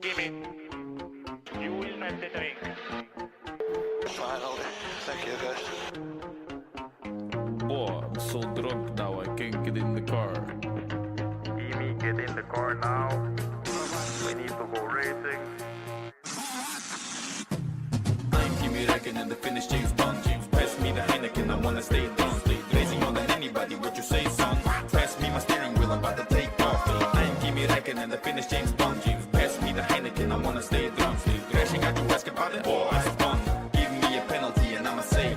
eMeet, you will have the drink. Finally. Thank you, guys. Boy, I'm so drunk now I can't get in the car. eMeet, get in the car now. We need to go racing. I'm Kimi Räikkönen, the Finnish James Bond. James, pass me the Heineken, I wanna stay drunk. Stay crazy more than anybody, what you say, son? Pass me my steering wheel, I'm about to take off. I'm Kimi Räikkönen, the Finnish James Bond. James, pass me the Heineken, I wanna stay drunk. Stay crashing, got you ask about it? Boy, it's fun. Give me a penalty and I'ma say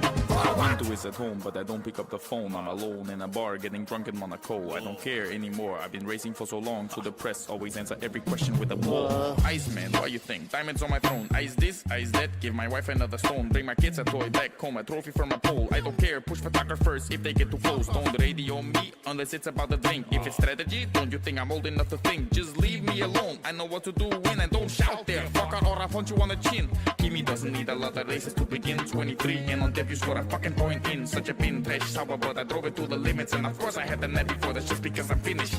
Window is at home, but I don't pick up the phone. I'm alone in a bar, getting drunk in Monaco. I don't care anymore, I've been racing for so long. So the press always answer every question with a wall. Iceman, what you think? Diamonds on my throne. Ice this, ice that, give my wife another stone. Bring my kids a toy back home, a trophy from a pole. I don't care, push photographers if they get too close. Don't radio me unless it's about the drink. If it's strategy, don't you think I'm old enough to think? Just leave me alone, I know what to do when I don't shout there. Fuck out or I punch you on the chin. Kimi doesn't need a lot of races to begin. 23 and on debut score a fucking point in. Such a pin, trash sour, but I drove it to the limits. And of course I had the net before, that's just because I'm finished.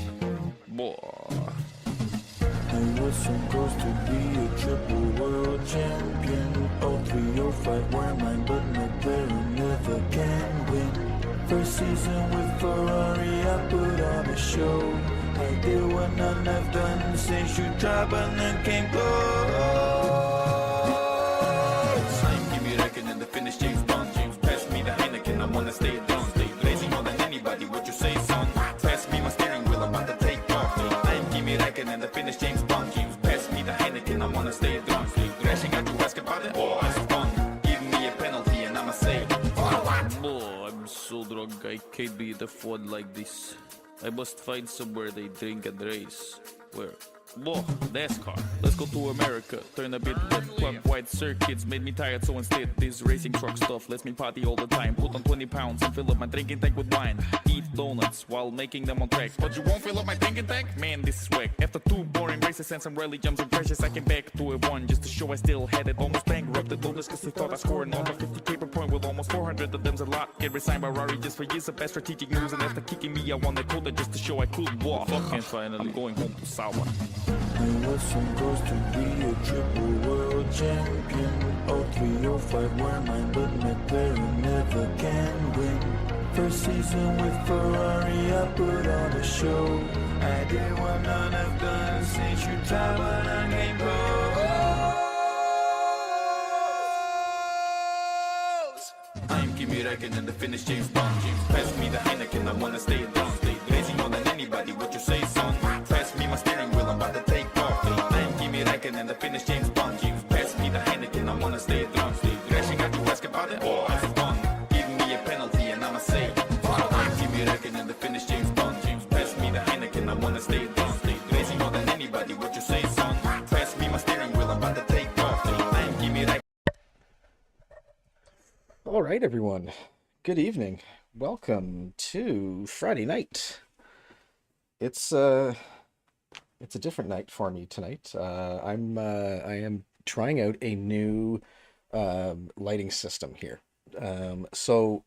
Boy. I was supposed to be a triple world champion. 0305 were mine, but McLaren never can win. First season with Ferrari, I put on a show. I did what none have done since you tried, but none came close. I'm Kimi Räikkönen, the Finnish James Bond. James, pass me the Heineken, I wanna stay drunk. Stay blazing more than anybody, what you say, son? Pass me my steering wheel, I'm about to take off. I'm Kimi Räikkönen, the Finnish James Bond. James, pass me the Heineken, I wanna stay drunk. Stay crashing, got you ask about it? Boy, it's fun. Give me a penalty and I'ma say, boy, I'm so drunk, I can't be the fun like this. I must find somewhere they drink and race. Where? Whoa, NASCAR. Let's go to America. Turn a bit red. Club white circuits made me tired, so instead this racing truck stuff lets me party all the time. Put on 20 pounds and fill up my drinking tank with wine. Eat donuts while making them on track. But you won't fill up my drinking tank? Man, this is whack. After 2 boring races and some rally jumps and crashes, I came back to a 1 just to show I still had it. Almost bankrupted bonus cause they thought I scored an over 50k per point with almost 400 of them's a lot. Get resigned by Rari just for years of bad strategic moves, and after kicking me I won the quota just to show I could walk. And finally I'm going home to Sawa. I was supposed to be a triple world champion. 0305 were mine, but McLaren never can win. First season with Ferrari, I put on a show. I did what none have done since you tried, but I came close. I'm Kimi Räikkönen, the Finnish James Bond. James, pass me the Heineken, I wanna stay drunk. Stay crazy more than anybody, what you say, son? Pass me my steering wheel, I'm about to take off. I'm Kimi Räikkönen, the Finnish James Bond. James, pass me the Heineken, I wanna stay drunk. Stay crashing, got you ask about it? Boy, it's fun. Give me a penalty and I'ma say, I'm Kimi Räikkönen, the Finnish James Bond. James, pass me the Heineken, I wanna stay drunk. Stay crazy more than anybody, what you say, son? Pass me my steering wheel, I'm about to take off. I'm Kimi Räikkönen. All right, everyone. Good evening. Welcome to Friday night. It's a different night for me tonight. I am trying out a new lighting system here. So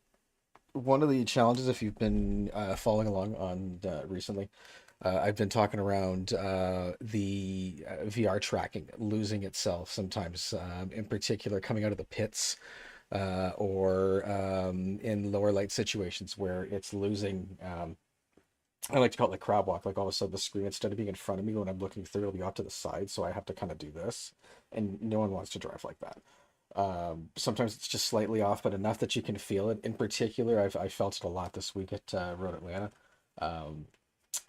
one of the challenges, if you've been following along on recently, I've been talking around the VR tracking losing itself sometimes, in particular coming out of the pits. Or in lower light situations where it's losing, I like to call it like crab walk, like all of a sudden the screen, instead of being in front of me when I'm looking through, it'll be off to the side, so I have to kind of do this, and no one wants to drive like that. Sometimes it's just slightly off, but enough that you can feel it. In particular, I felt it a lot this week at Road Atlanta. I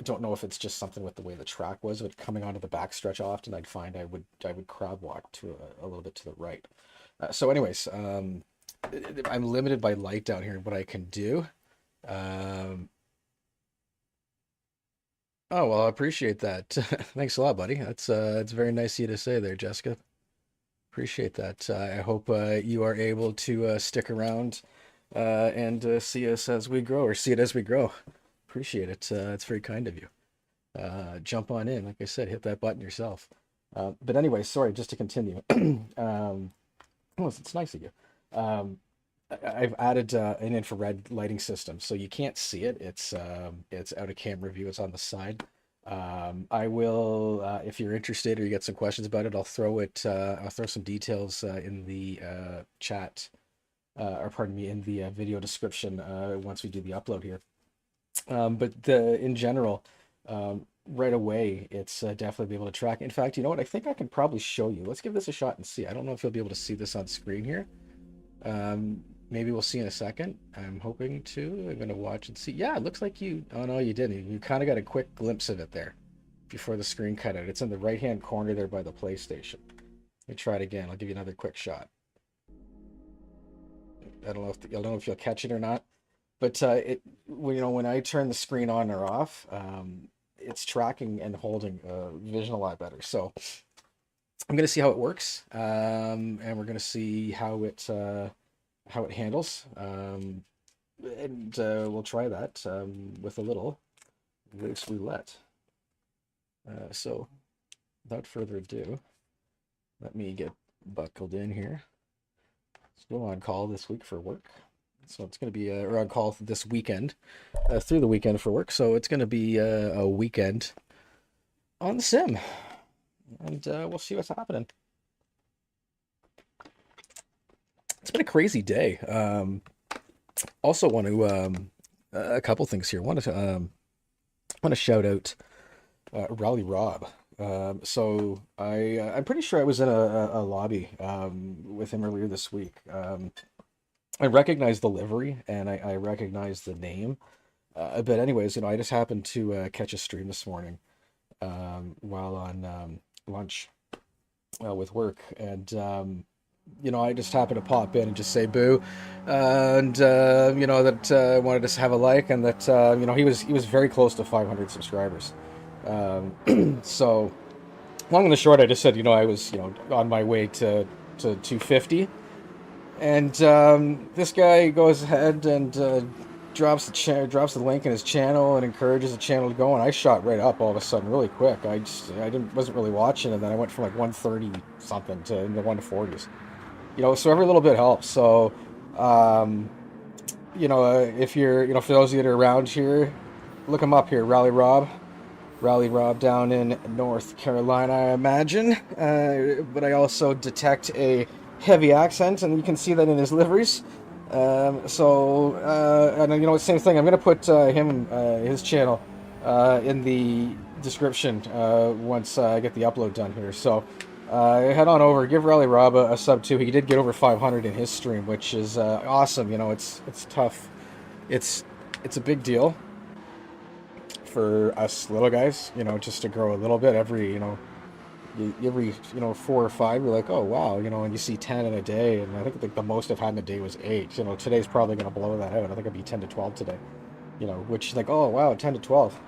don't know if it's just something with the way the track was, but coming onto the backstretch often, I'd find I would crab walk to a little bit to the right. So anyways, I'm limited by light down here, what I can do. Oh, well, I appreciate that. Thanks a lot, buddy. That's it's very nice of you to say there, Jessica. Appreciate that. I hope you are able to stick around and see us as we grow, or see it as we grow. Appreciate it. It's very kind of you. Jump on in. Like I said, hit that button yourself. But anyway, sorry, just to continue. Well, it's nice of you. I've added an infrared lighting system, so you can't see it. It's out of camera view. It's on the side. I will, if you're interested or you get some questions about it, I'll throw some details in the chat, or pardon me, in the video description once we do the upload here. But in general, right away, it's definitely be able to track. In fact, you know what? I think I can probably show you. Let's give this a shot and see. I don't know if you'll be able to see this on screen here. Maybe we'll see in a second. I'm hoping to. I'm going to watch and see. Yeah, it looks like you... Oh, no, you didn't. You kind of got a quick glimpse of it there before the screen cut out. It's in the right-hand corner there by the PlayStation. Let me try it again. I'll give you another quick shot. I don't know if you'll catch it or not. But when I turn the screen on or off, it's tracking and holding vision a lot better. So I'm going to see how it works, and we're going to see how it handles, and we'll try that with a little race roulette. So without further ado, let me get buckled in here. Still on call this week for work. So it's going to be or on call this weekend, through the weekend for work. So it's going to be a weekend on the sim, and we'll see what's happening. It's been a crazy day. Also want to a couple things here. Want to shout out Rally Rob. So I'm pretty sure I was in a lobby with him earlier this week. I recognize the livery and I recognize the name. But anyways, I just happened to catch a stream this morning while on lunch with work. And, I just happened to pop in and just say boo. And, that I wanted to have a like, and that, he was very close to 500 subscribers. So long and the short, I just said, I was, on my way to 250. And this guy goes ahead and drops the link in his channel and encourages the channel to go. And I shot right up all of a sudden, really quick. I wasn't really watching, and then I went from like 130 something to in the 140s. So every little bit helps. So, if you're, for those of you that are around here, look him up here, Rally Rob down in North Carolina, I imagine. But I also detect a heavy accent, and you can see that in his liveries. And same thing. I'm going to put his channel in the description once I get the upload done here. So head on over, give Rally Rob a sub too. He did get over 500 in his stream, which is awesome. It's tough. It's a big deal for us little guys, just to grow a little bit every 4 or 5, you're like, oh wow, and you see 10 in a day, and I think the most I've had in a day was 8. Today's probably going to blow that out. I think it'll be 10 to 12 today, which is like, oh wow, 10 to 12.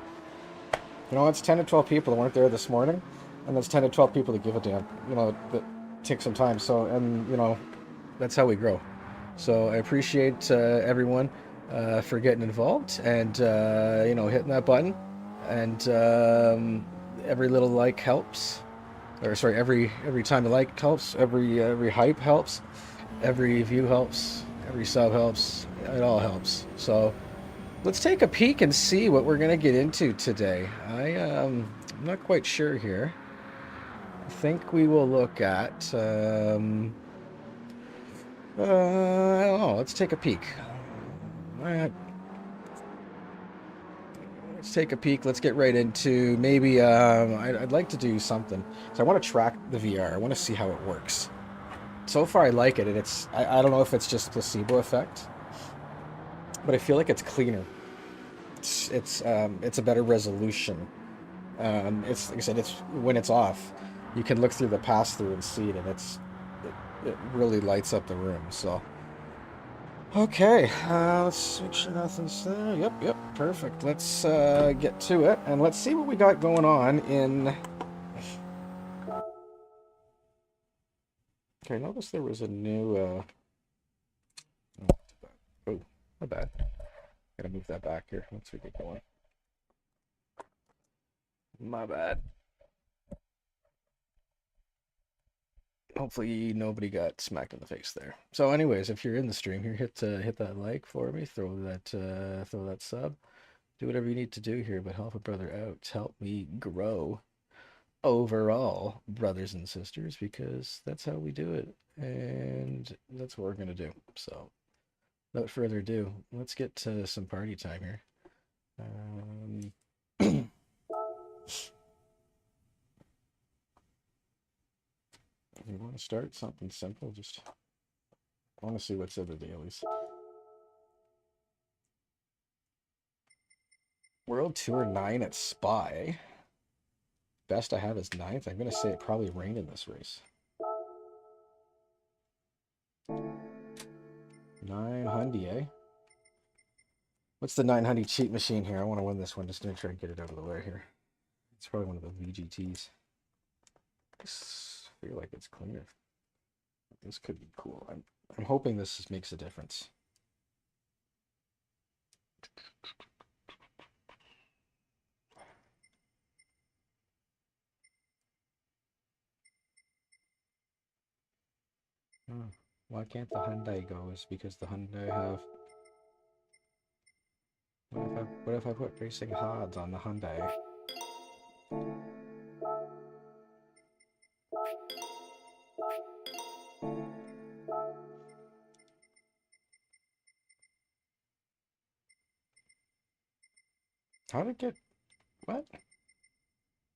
It's 10 to 12 people that weren't there this morning, and that's 10 to 12 people that give a damn, that take some time. So, and that's how we grow. So I appreciate everyone for getting involved and hitting that button, and every little like helps. Or sorry, every time you like helps, every hype helps, every view helps, every sub helps, it all helps. So let's take a peek and see what we're gonna get into today. I'm not quite sure here. I think we will look at I don't know, let's take a peek. Let's take a peek. Let's get right into maybe I'd like to do something. So I want to track the VR. I want to see how it works. So far I like it, and I don't know if it's just placebo effect, but I feel like it's cleaner. It's a better resolution. It's like I said, it's when it's off, you can look through the pass through and see it, and it really lights up the room. So okay, let's make sure nothing's there. Yep, perfect. Let's get to it, and let's see what we got going on in... Okay, I noticed there was a new... Oh, my bad. Gotta move that back here once we get going. My bad. Hopefully nobody got smacked in the face there. So anyways, if you're in the stream here, hit that like for me, throw that sub, do whatever you need to do here, but help a brother out. Help me grow overall, brothers and sisters, because that's how we do it. And that's what we're going to do. So, without further ado, let's get to some party time here. You want to start something simple? Just I want to see what's in the dailies. World Tour 9 at Spy. Best I have is 9th. I'm going to say it probably rained in this race. 900, eh? What's the 900 cheat machine here? I want to win this one. Just going to try and get it out of the way here. It's probably one of the VGTs. I feel like it's cleaner. This could be cool. I'm hoping this makes a difference. Oh, why can't the Hyundai go? Is because the Hyundai have... What if I put racing HODs on the Hyundai? How did it get... What?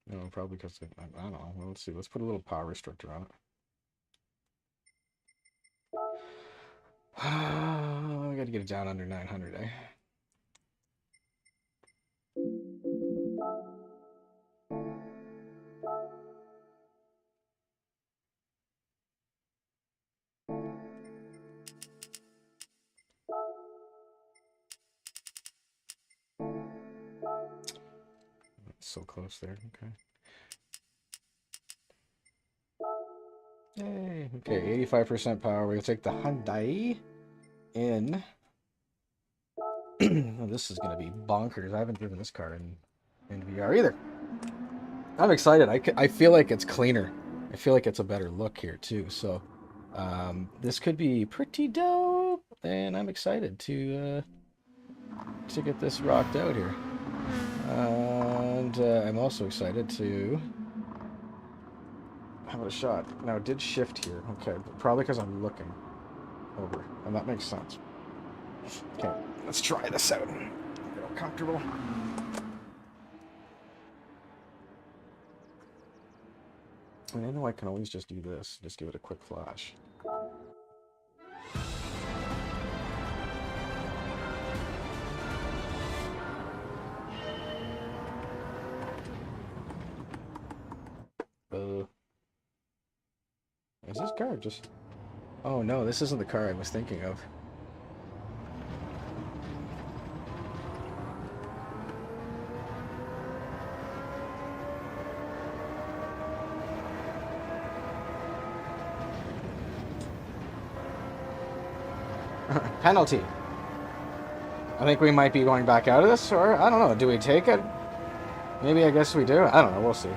No, probably because... I don't know. Well, let's see. Let's put a little power restrictor on it. I gotta get it down under 900, eh? So close there. Okay. Yay. Okay, 85% power. We'll take the Hyundai in. Oh, this is going to be bonkers. I haven't driven this car in VR either. I'm excited. I feel like it's cleaner. I feel like it's a better look here too. So this could be pretty dope. And I'm excited to get this rocked out here. And I'm also excited to have it a shot. Now, it did shift here. Okay, but probably because I'm looking over. And that makes sense. Okay, let's try this out. Get all comfortable. I mean, I know I can always just do this. Just give it a quick flash. Is this car just... Oh no, this isn't the car I was thinking of. Penalty. I think we might be going back out of this, or I don't know. Do we take it? Maybe, I guess we do. I don't know. We'll see.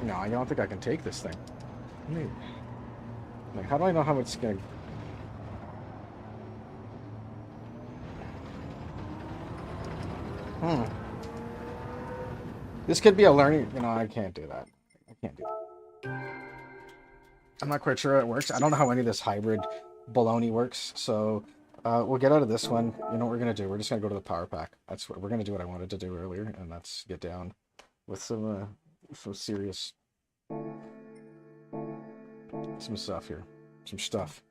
No, I don't think I can take this thing. Like, how do I know how it's going to... This could be a learning... You know, I can't do that. I can't do that. I'm not quite sure how it works. I don't know how any of this hybrid baloney works, so we'll get out of this one. You know what we're going to do? We're just going to go to the power pack. That's what we're going to do what I wanted to do earlier, and that's get down with some serious... some stuff here. Some stuff.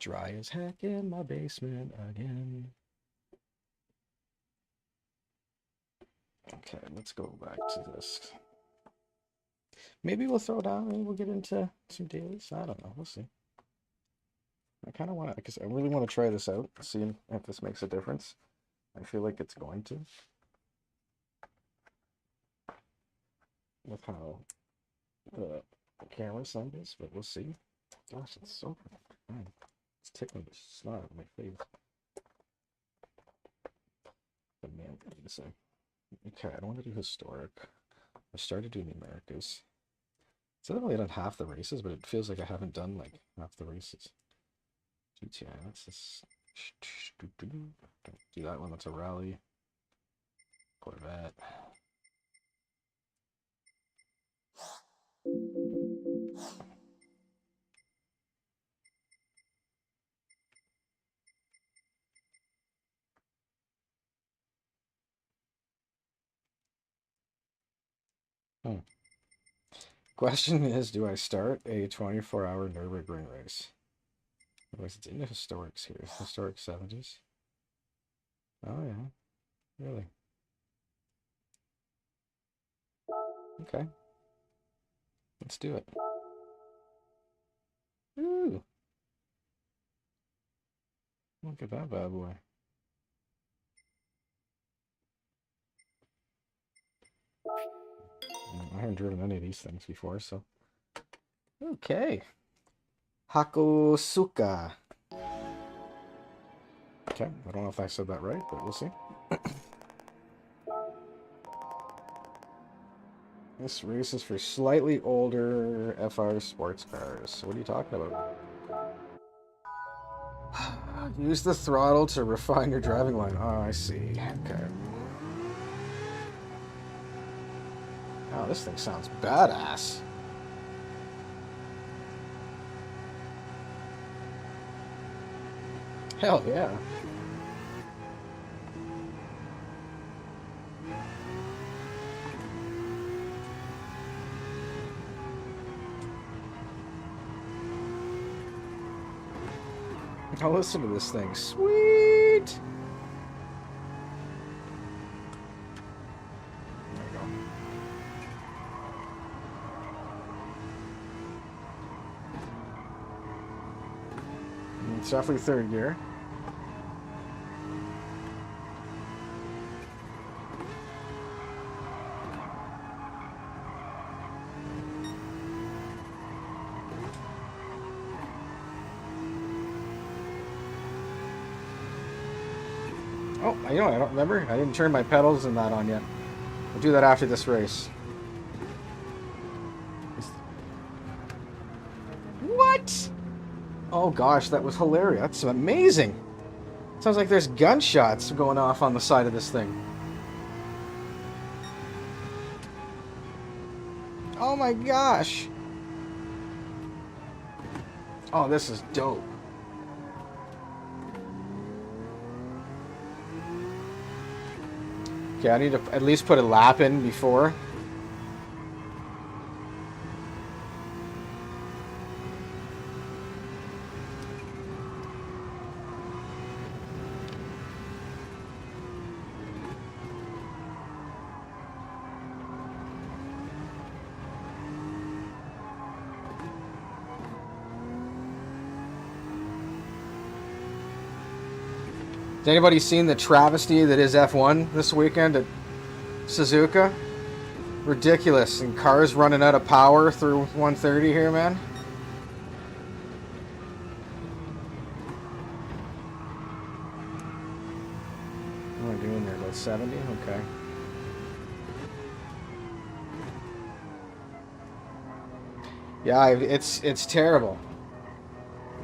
Dry as heck in my basement again. Okay, let's go back to this. Maybe we'll throw down, maybe we'll get into some dailies. I don't know, we'll see. I kind of want to, because I really want to try this out, see if this makes a difference. I feel like it's going to. With how the camera sound is, but we'll see. Gosh, it's so fun. It's tickling the snot out of my face. But man, what did I say? Okay, I don't want to do historic. I started doing the Americas. So I've only done half the races, but it feels like I haven't done like half the races. GTI, let's just don't do that one. That's a rally. Corvette. Question is, do I start a 24-hour Nürburgring race? Otherwise, it's in the historics here. Historic 70s. Oh, yeah. Really? Okay. Let's do it. Ooh. Look at that bad boy. I haven't driven any of these things before, so. Okay. Hakosuka. Okay, I don't know if I said that right, but we'll see. This race is for slightly older FR sports cars. What are you talking about? Use the throttle to refine your driving line. Oh, I see. Okay. Oh, this thing sounds badass. Hell yeah. Now listen to this thing. Sweet! There we go. It's definitely third gear. Oh, you know what? I don't remember. I didn't turn my pedals and that on yet. I'll do that after this race. What? Oh gosh, that was hilarious. That's amazing. Sounds like there's gunshots going off on the side of this thing. Oh my gosh. Oh, this is dope. Okay, I need to at least put a lap in before. Has anybody seen the travesty that is F1 this weekend at Suzuka? Ridiculous. And cars running out of power through 130 here, man. What am I doing there? About 70? Okay. Yeah, it's terrible.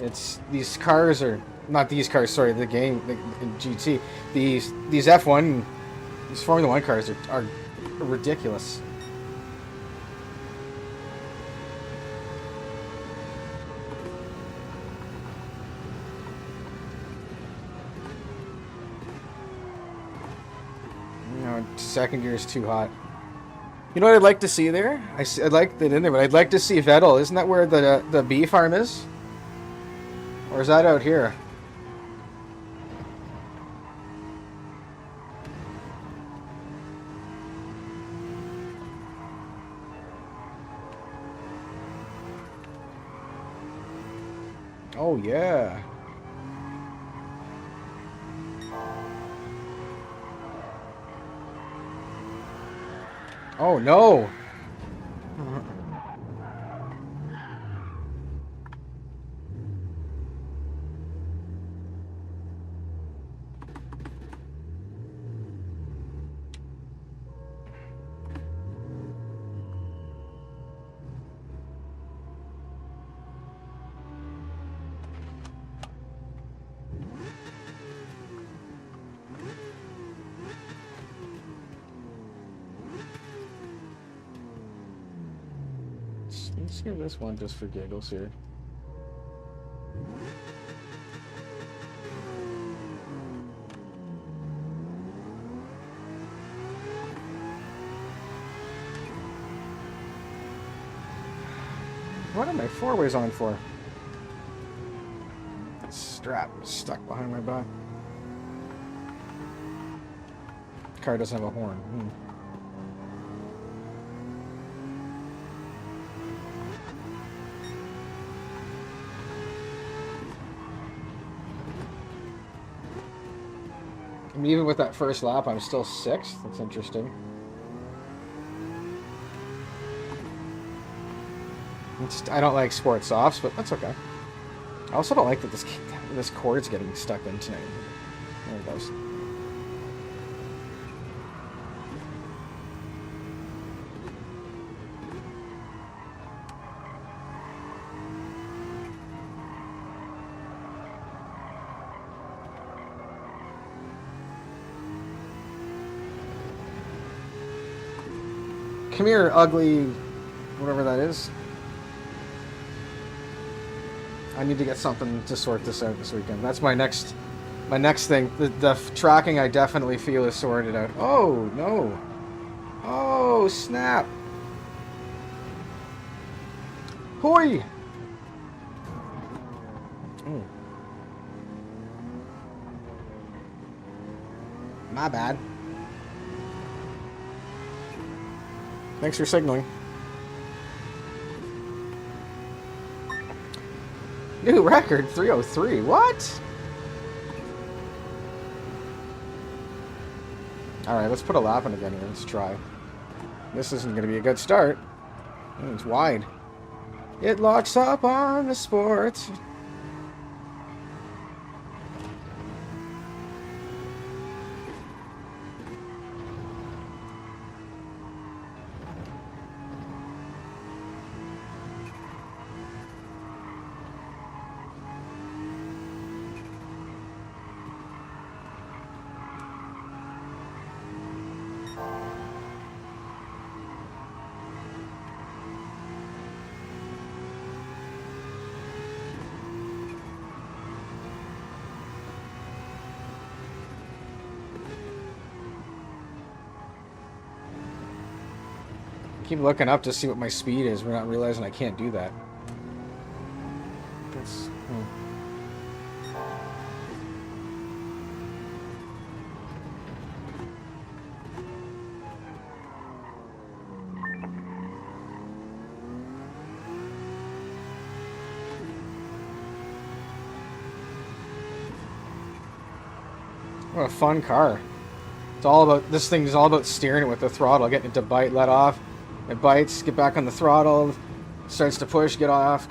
It's these cars are not these cars. Sorry, the game, the GT. These F1, these Formula 1 cars are ridiculous. You know, second gear is too hot. You know what I'd like to see there? I'd like that in there, but I'd like to see Vettel. Isn't that where the bee farm is? Or is that out here? Oh, yeah. Oh, no. Let's give this one just for giggles here. What are my four-ways on for? That strap is stuck behind my back. Car doesn't have a horn. I mean, even with that first lap, I'm still 6th. That's interesting. I don't like sport softs, but that's okay. I also don't like that this cord's getting stuck in tonight. There it goes. Come here, ugly, whatever that is. I need to get something to sort this out this weekend. That's my next thing. The tracking I definitely feel is sorted out. Oh, no. Oh, snap. Hoi! Mm. My bad. Thanks for signaling. New record, 303. What? Alright, let's put a lap in again here. Let's try. This isn't going to be a good start. It's wide. It locks up on the sport. Keep looking up to see what my speed is. We're not realizing I can't do that. That's, What a fun car. It's all about, this thing is all about steering it with the throttle, getting it to bite, let off. It bites, get back on the throttle, starts to push, get off.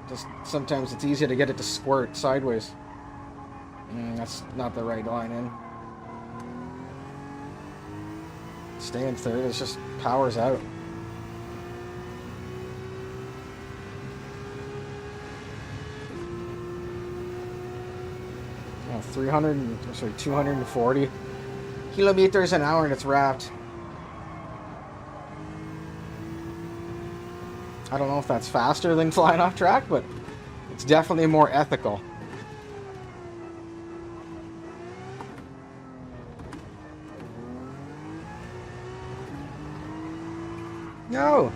Just sometimes it's easier to get it to squirt sideways. That's not the right line in. Stay in third, it just powers out. Oh, 240 kilometers an hour and it's wrapped. I don't know if that's faster than flying off track, but it's definitely more ethical. No!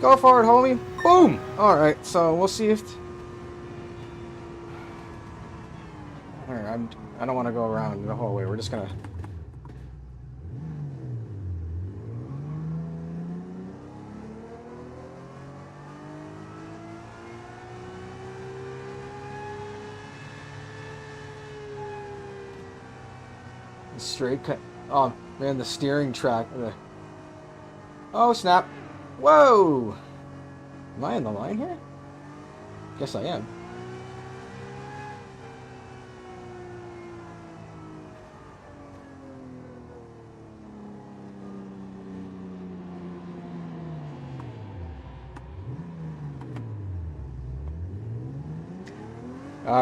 Go for it, homie! Boom! Alright, so we'll see if... Alright, I don't want to go around the whole way. We're just gonna... Straight cut. Oh man, the steering track. Oh snap! Whoa! Am I in the line here? Guess I am.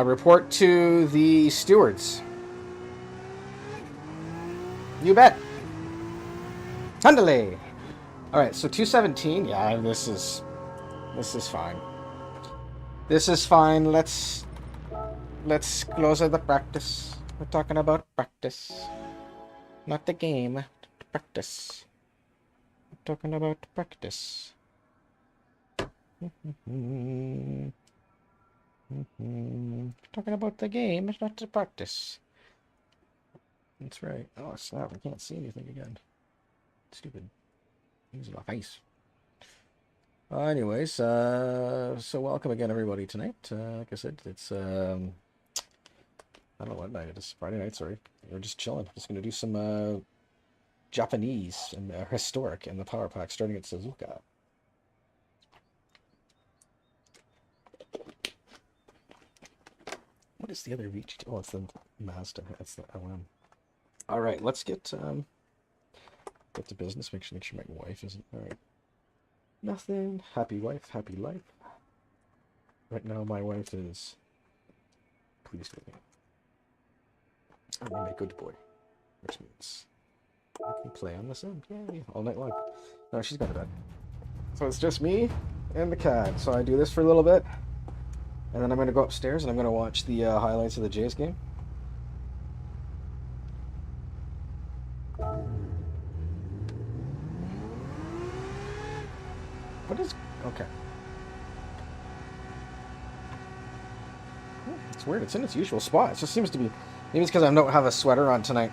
Report to the stewards. You bet. Handale! Alright, so 217, yeah, this is fine. This is fine. Let's close out the practice. We're talking about practice. Not the game. Practice. We're talking about practice. Talking about the game, it's not the practice. That's right. Oh, snap. I can't see anything again. Stupid. Use it off ice. Anyways, so welcome again, everybody, tonight. Like I said, it's, I don't know what night it is. Friday night, sorry. We're just chilling. Just going to do some Japanese and historic in the power pack, starting at Suzuka. What is the other VGT? Oh, it's the Mazda. That's the LM. All right, let's get to business. Make sure my wife isn't. All right. Nothing. Happy wife, happy life. Right now, my wife is pleased with me. I'm a good boy, which means I can play on the Sim, yay, all night long. No, she's gone to bed. So it's just me and the cat. So I do this for a little bit, and then I'm going to go upstairs and I'm going to watch the highlights of the Jays game. What is... Okay. It's weird. It's in its usual spot. It just seems to be... Maybe it's because I don't have a sweater on tonight.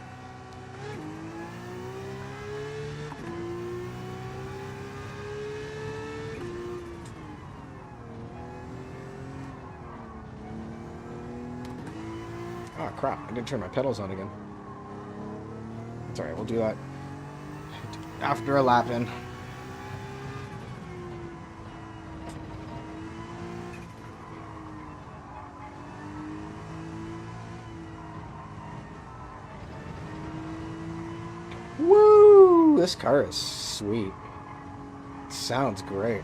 Oh, crap. I didn't turn my pedals on again. It's alright. We'll do that after a lap in. Woo! This car is sweet. Sounds great.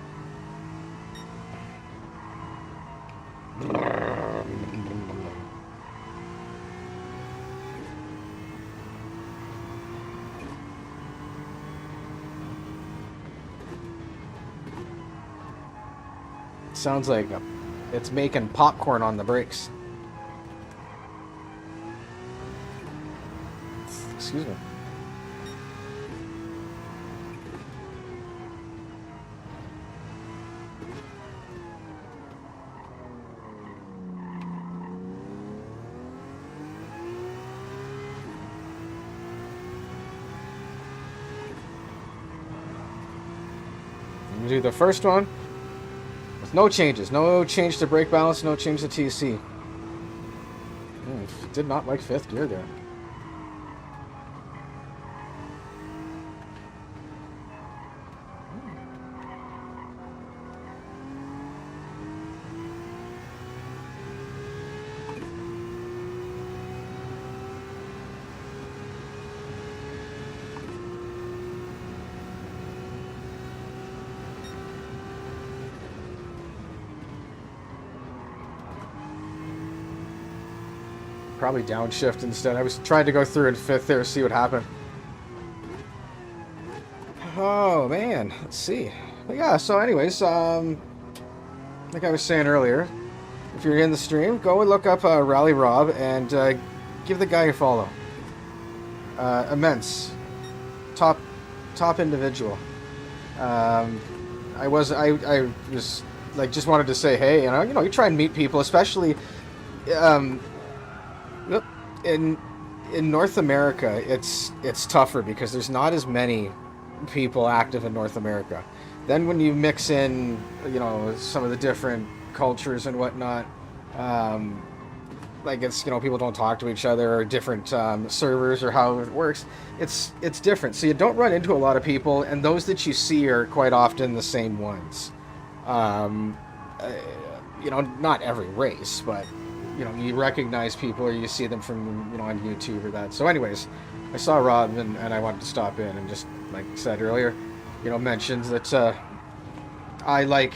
Sounds like it's making popcorn on the brakes. Excuse me. Do the first one with no changes, no change to brake balance, no change to TC. Did not like fifth gear there. Probably downshift instead. I was trying to go through in fifth there, see what happened. Oh man, let's see. But yeah, so anyways, like I was saying earlier, if you're in the stream, go and look up Rally Rob and give the guy a follow. Immense, top individual. I was like just wanted to say hey, you know, you try and meet people, especially in North America. It's tougher because there's not as many people active in North America. Then when you mix in, you know, some of the different cultures and whatnot, like it's, you know, people don't talk to each other, or different servers, or how it works. It's different. So you don't run into a lot of people, and those that you see are quite often the same ones. You know, not every race, but you know, you recognize people, or you see them from, you know, on YouTube or that. So anyways, I saw Rob and I wanted to stop in and just, like I said earlier, you know, mentioned that I like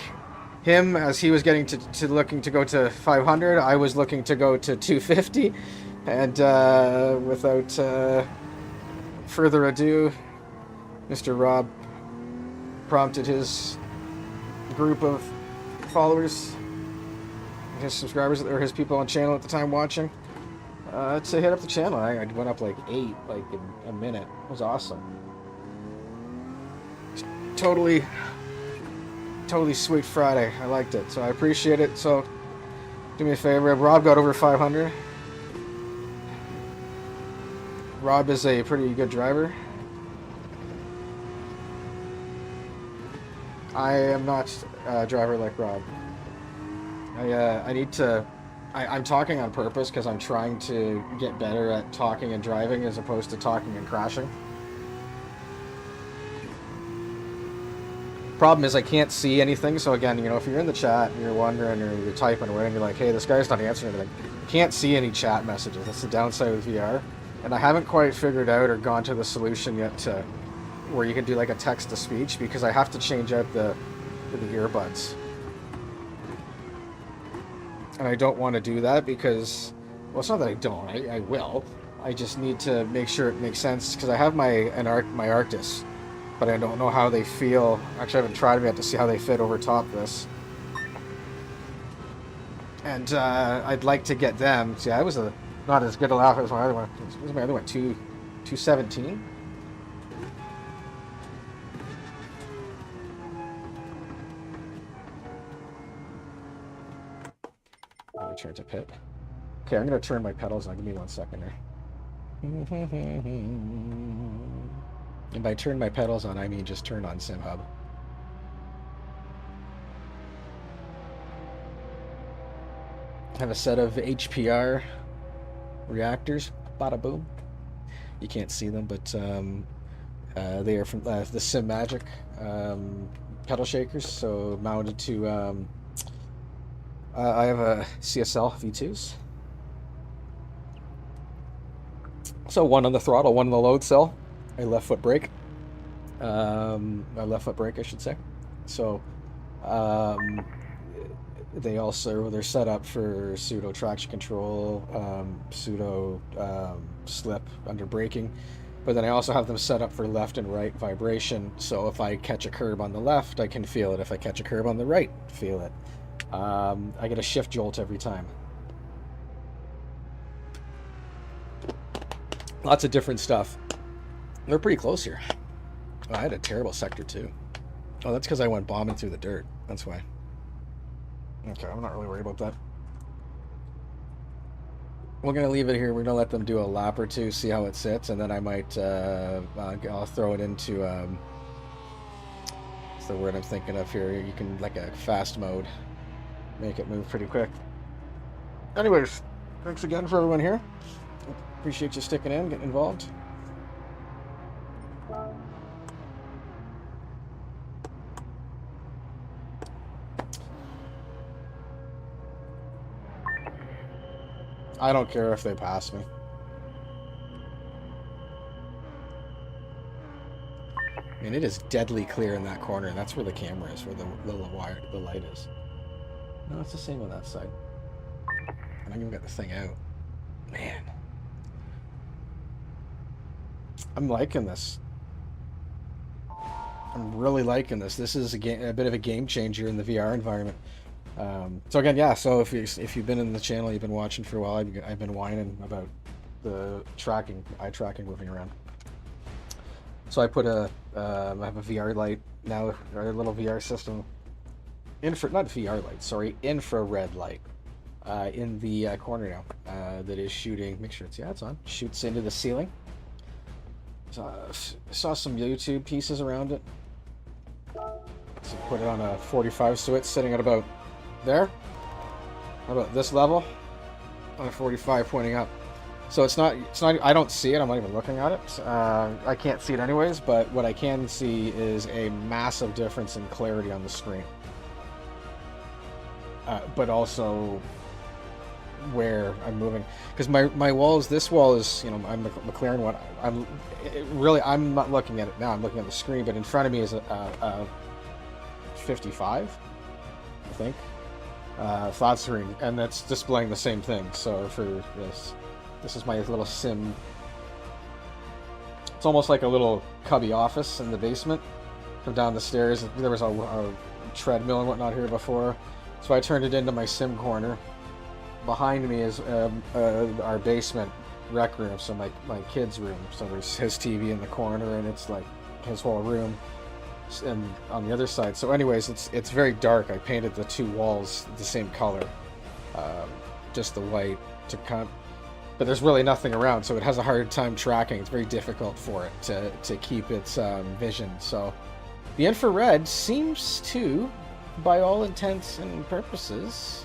him as he was getting to looking to go to 500. I was looking to go to 250, and without further ado, Mr. Rob prompted his group of followers, his subscribers, or his people on channel at the time watching, to hit up the channel. I went up like 8, like in a minute. It was awesome. Totally sweet Friday. I liked it, so I appreciate it. So do me a favor. Rob got over 500. Rob is a pretty good driver. I am not a driver like Rob. I need to... I'm talking on purpose because I'm trying to get better at talking and driving as opposed to talking and crashing. Problem is I can't see anything, so again, you know, if you're in the chat and you're wondering or you're typing away and you're like, hey, this guy's not answering anything, you can't see any chat messages. That's the downside with VR. And I haven't quite figured out or gone to the solution yet to where you can do like a text-to-speech, because I have to change out the earbuds. And I don't want to do that because, well, it's not that I don't, I will. I just need to make sure it makes sense, because I have my Arctis, but I don't know how they feel. Actually, I haven't tried them yet to see how they fit over top this. And I'd like to get them. See, I was not as good a laugh as my other one. What was my other one? 217? Turn to pit. Okay, I'm going to turn my pedals on. Give me 1 second there. And by turn my pedals on, I mean just turn on SimHub. I have a set of HPR reactors. Bada boom. You can't see them, but they are from the Simagic pedal shakers, so mounted to... I have a CSL V2s. So one on the throttle, one on the load cell. A left foot brake. A left foot brake, I should say. So they're set up for pseudo traction control, pseudo slip under braking. But then I also have them set up for left and right vibration. So if I catch a curb on the left, I can feel it. If I catch a curb on the right, feel it. I get a shift jolt every time. Lots of different stuff. They're pretty close here. Oh, I had a terrible sector too. Oh, that's because I went bombing through the dirt. That's why. Okay, I'm not really worried about that. We're going to leave it here. We're going to let them do a lap or two, see how it sits, and then I might, I'll throw it into, what's the word I'm thinking of here? You can, like a fast mode. Make it move pretty quick. Anyways, thanks again for everyone here. Appreciate you sticking in, getting involved. I don't care if they pass me. I mean, it is deadly clear in that corner, and that's where the camera is, where the light is. No, it's the same on that side. I don't even got the thing out. Man. I'm liking this. I'm really liking this. This is a bit of a game changer in the VR environment. So again, yeah, so if you've been in the channel, you've been watching for a while, I've been whining about the eye tracking moving around. So I put I have a VR light now, a little VR system. Not VR light, sorry, infrared light in the corner now that is shooting. Make sure it's on. Shoots into the ceiling. So saw some YouTube pieces around it. So put it on a 45, so it's sitting at about there. About this level on a 45 pointing up. So it's not. I don't see it. I'm not even looking at it. I can't see it anyways. But what I can see is a massive difference in clarity on the screen. But also where I'm moving, because my walls. This wall is, you know, I'm McLaren one. I'm not looking at it now. I'm looking at the screen, but in front of me is a 55, I think, flat screen, and that's displaying the same thing. So for this is my little sim It's almost like a little cubby office in the basement. Come down the stairs. There was a treadmill and whatnot here before, so I turned it into my sim corner. Behind me is our basement rec room, so my kid's room. So there's his TV in the corner, and it's like his whole room. And on the other side, so anyways, it's very dark. I painted the two walls the same color, just the white to cut. But there's really nothing around, so it has a hard time tracking. It's very difficult for it to keep its vision. So the infrared seems to, by all intents and purposes,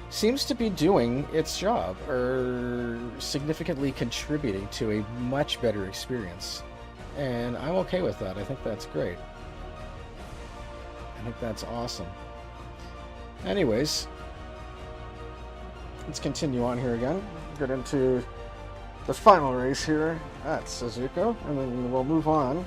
seems to be doing its job, or significantly contributing to a much better experience. And I'm okay with that. I think that's great. I think that's awesome. Anyways, let's continue on here again. Get into the final race here at Suzuka, and then we'll move on.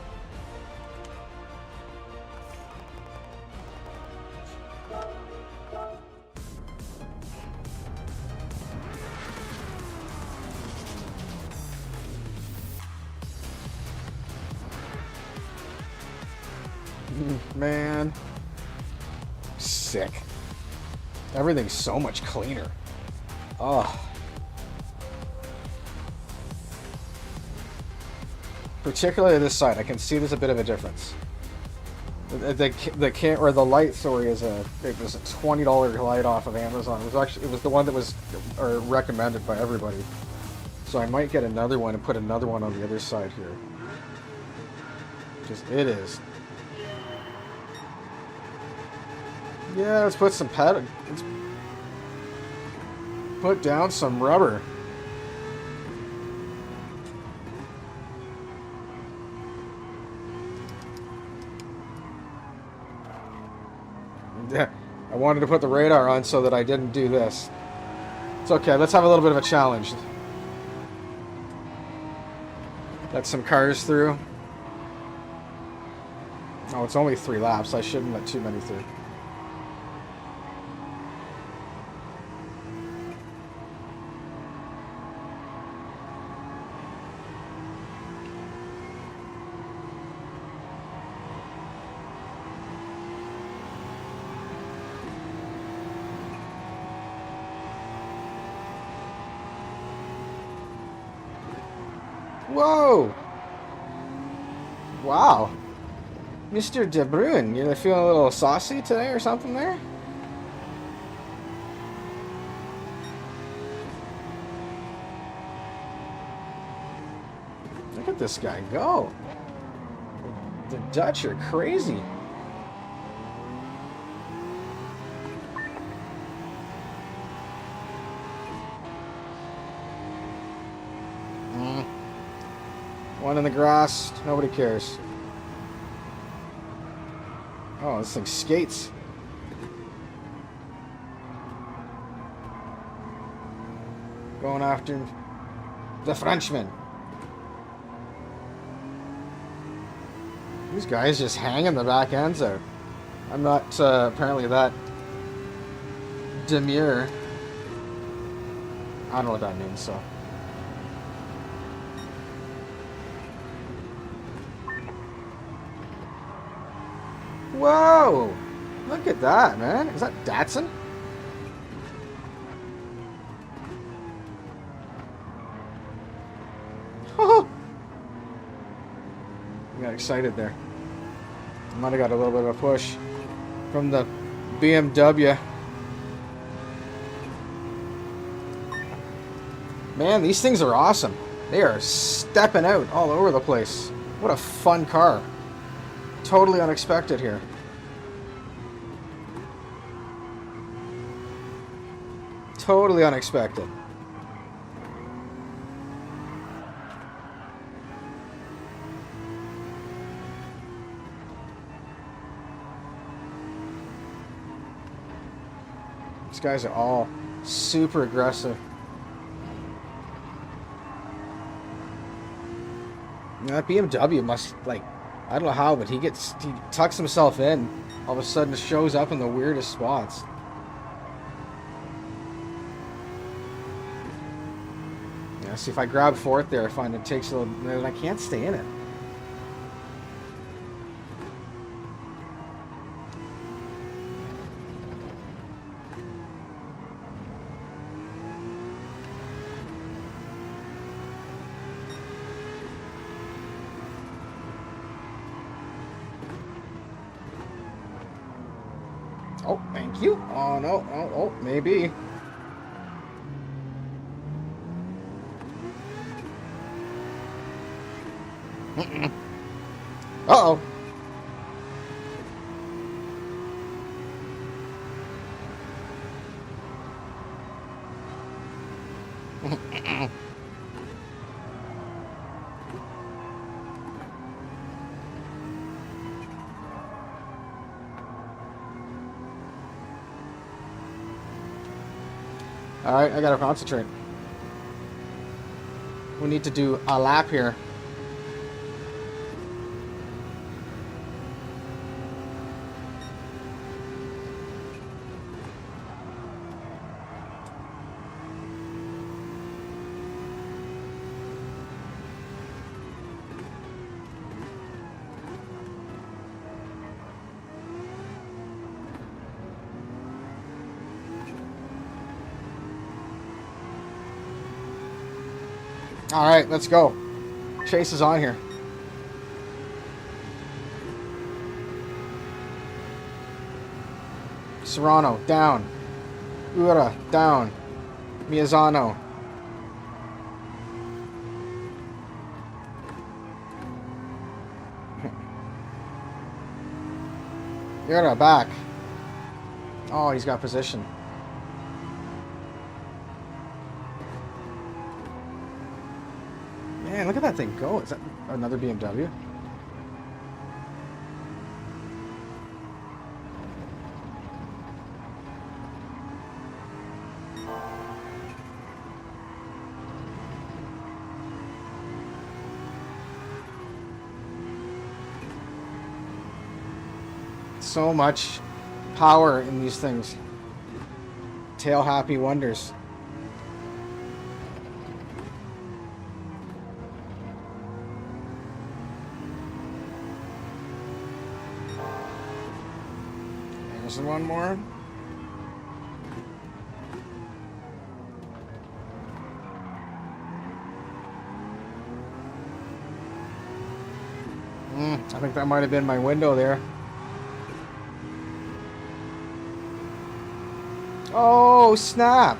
Man, sick. Everything's so much cleaner. Oh. Particularly this side, I can see there's a bit of a difference. The light, sorry, it was a $20 light off of Amazon. It was the one that was recommended by everybody. So I might get another one and put another one on the other side here. Just it is. Yeah, let's put some let's put down some rubber. Yeah, I wanted to put the radar on so that I didn't do this. It's okay, let's have a little bit of a challenge. Let some cars through. Oh, it's only 3 laps. I shouldn't let too many through. Whoa! Wow. Mr. De Bruin, you're feeling a little saucy today or something there? Look at this guy go. The Dutch are crazy. One in the grass, nobody cares. Oh, this thing skates. Going after the Frenchman. These guys just hanging the back ends out. I'm not apparently that demure. I don't know what that means, so. Whoa! Look at that, man. Is that Datsun? I got excited there. Might have got a little bit of a push from the BMW. Man, these things are awesome. They are stepping out all over the place. What a fun car. Totally unexpected here. Totally unexpected. These guys are all super aggressive. That BMW must, like, I don't know how, but he tucks himself in, all of a sudden shows up in the weirdest spots. Yeah, See, if I grab fourth there, I find it takes a little... Then I can't stay in it. Oh, thank you. Oh, no. Oh, maybe. Uh-oh. Alright, I gotta concentrate. We need to do a lap here. Alright, let's go. Chase is on here. Serrano, down. Ura, down. Miazano. Ura, back. Oh, he's got position. Man, look at that thing go. Is that another BMW? So much power in these things. Tail happy wonders. There's one more. I think that might have been my window there. Oh, snap.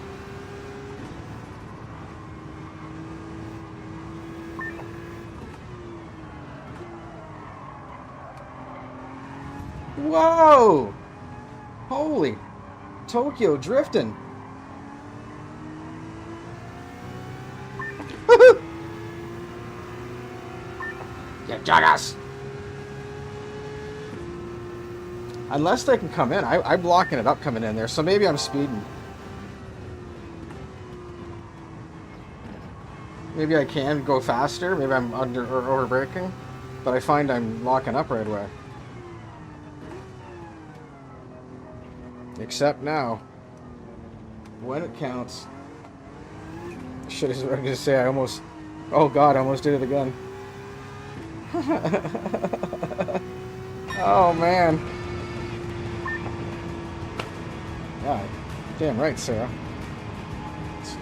Whoa. Holy. Tokyo drifting. You jackass. Unless they can come in. I'm blocking it up coming in there, so maybe I'm speeding. Maybe I can go faster. Maybe I'm under or over braking. But I find I'm locking up right away. Except now. When it counts. Shit, is what I'm going to say. I almost... Oh god, I almost did it again. Oh man. Yeah, damn right, Sarah.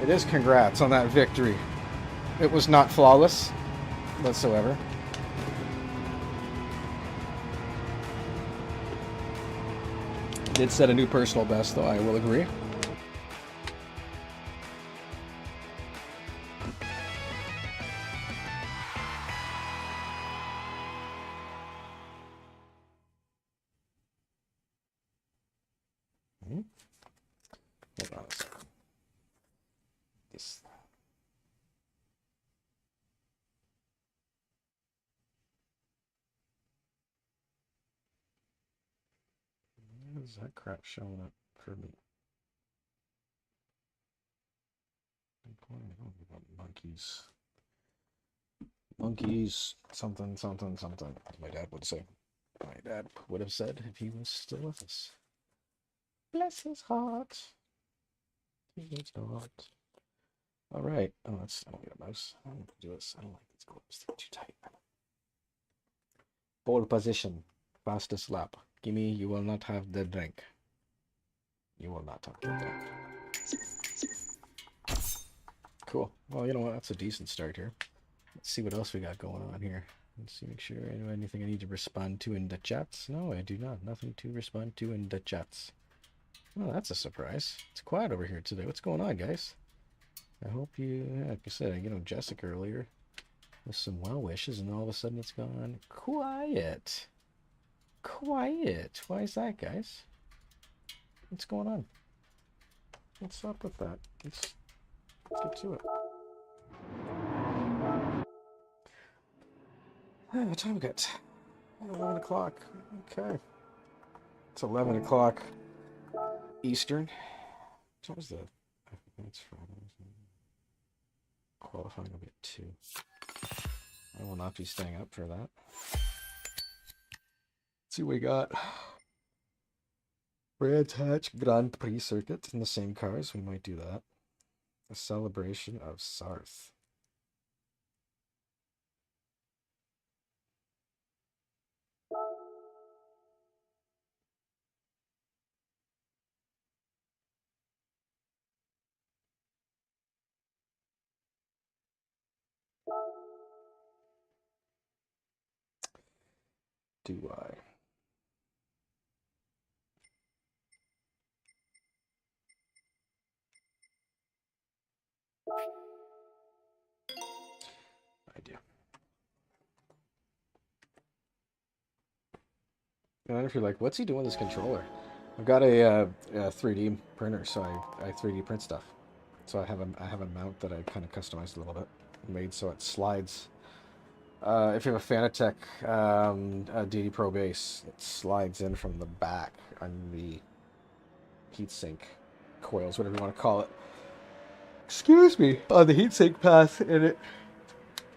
It is congrats on that victory. It was not flawless whatsoever. Did set a new personal best, though, I will agree. Hold on a second. This. Why is that crap showing up for me? Monkeys. Monkeys. Something, something, something. As my dad would say. My dad would have said if he was still with us. Bless his heart. He was not. All right. Oh, that's, I don't get a mouse. I don't do this. I don't like these clips. They're too tight. Pole position. Fastest lap. Gimme, you will not have the drink. You will not have the drink. Cool. Well, you know what? That's a decent start here. Let's see what else we got going on here. Let's see, make sure anything I need to respond to in the chats. No, I do not. Nothing to respond to in the chats. Oh, that's a surprise. It's quiet over here today. What's going on, guys? I hope you, like I said, Jessica earlier with some well wishes, and all of a sudden it's gone quiet. Quiet. Why is that, guys? What's going on? What's up with that? Let's get to it. What time we got? 11 o'clock. Okay. It's 11 o'clock Eastern. What was the... It's Friday. Qualifying will be at 2. I will not be staying up for that. Let's see what we got. Brands Hatch Grand Prix circuit in the same cars. We might do that. A celebration of Sarth. Do I? I do. And if you're like, what's he doing with his controller? I've got a 3D printer, so I 3D print stuff. So I have a mount that I kind of customized a little bit, made so it slides. If you have a Fanatec DD Pro base, it slides in from the back on the heatsink coils, whatever you want to call it. Excuse me, on the heatsink path in it.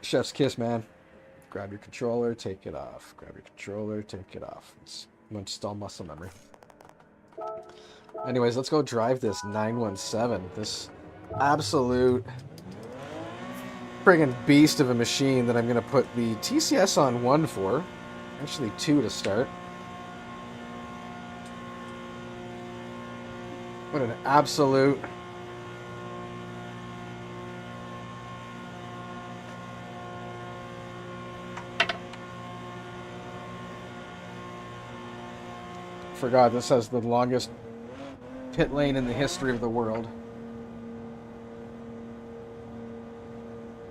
Chef's kiss, man. Grab your controller, take it off. Grab your controller, take it off. It's install muscle memory. Anyways, let's go drive this 917. This absolute friggin' beast of a machine that I'm going to put the TCS on 1 for. Actually 2 to start. What an absolute... Forgot this has the longest pit lane in the history of the world.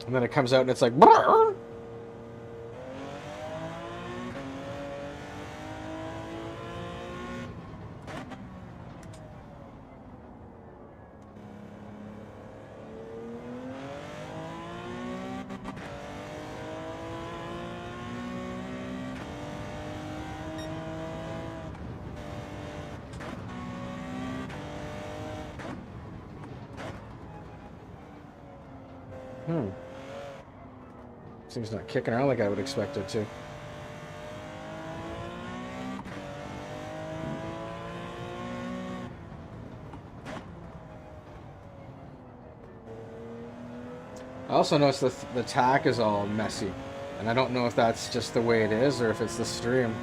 And then it comes out and it's like... Brrr! Seems not kicking around like I would expect it to. I also noticed the tack is all messy, and I don't know if that's just the way it is or if it's the stream.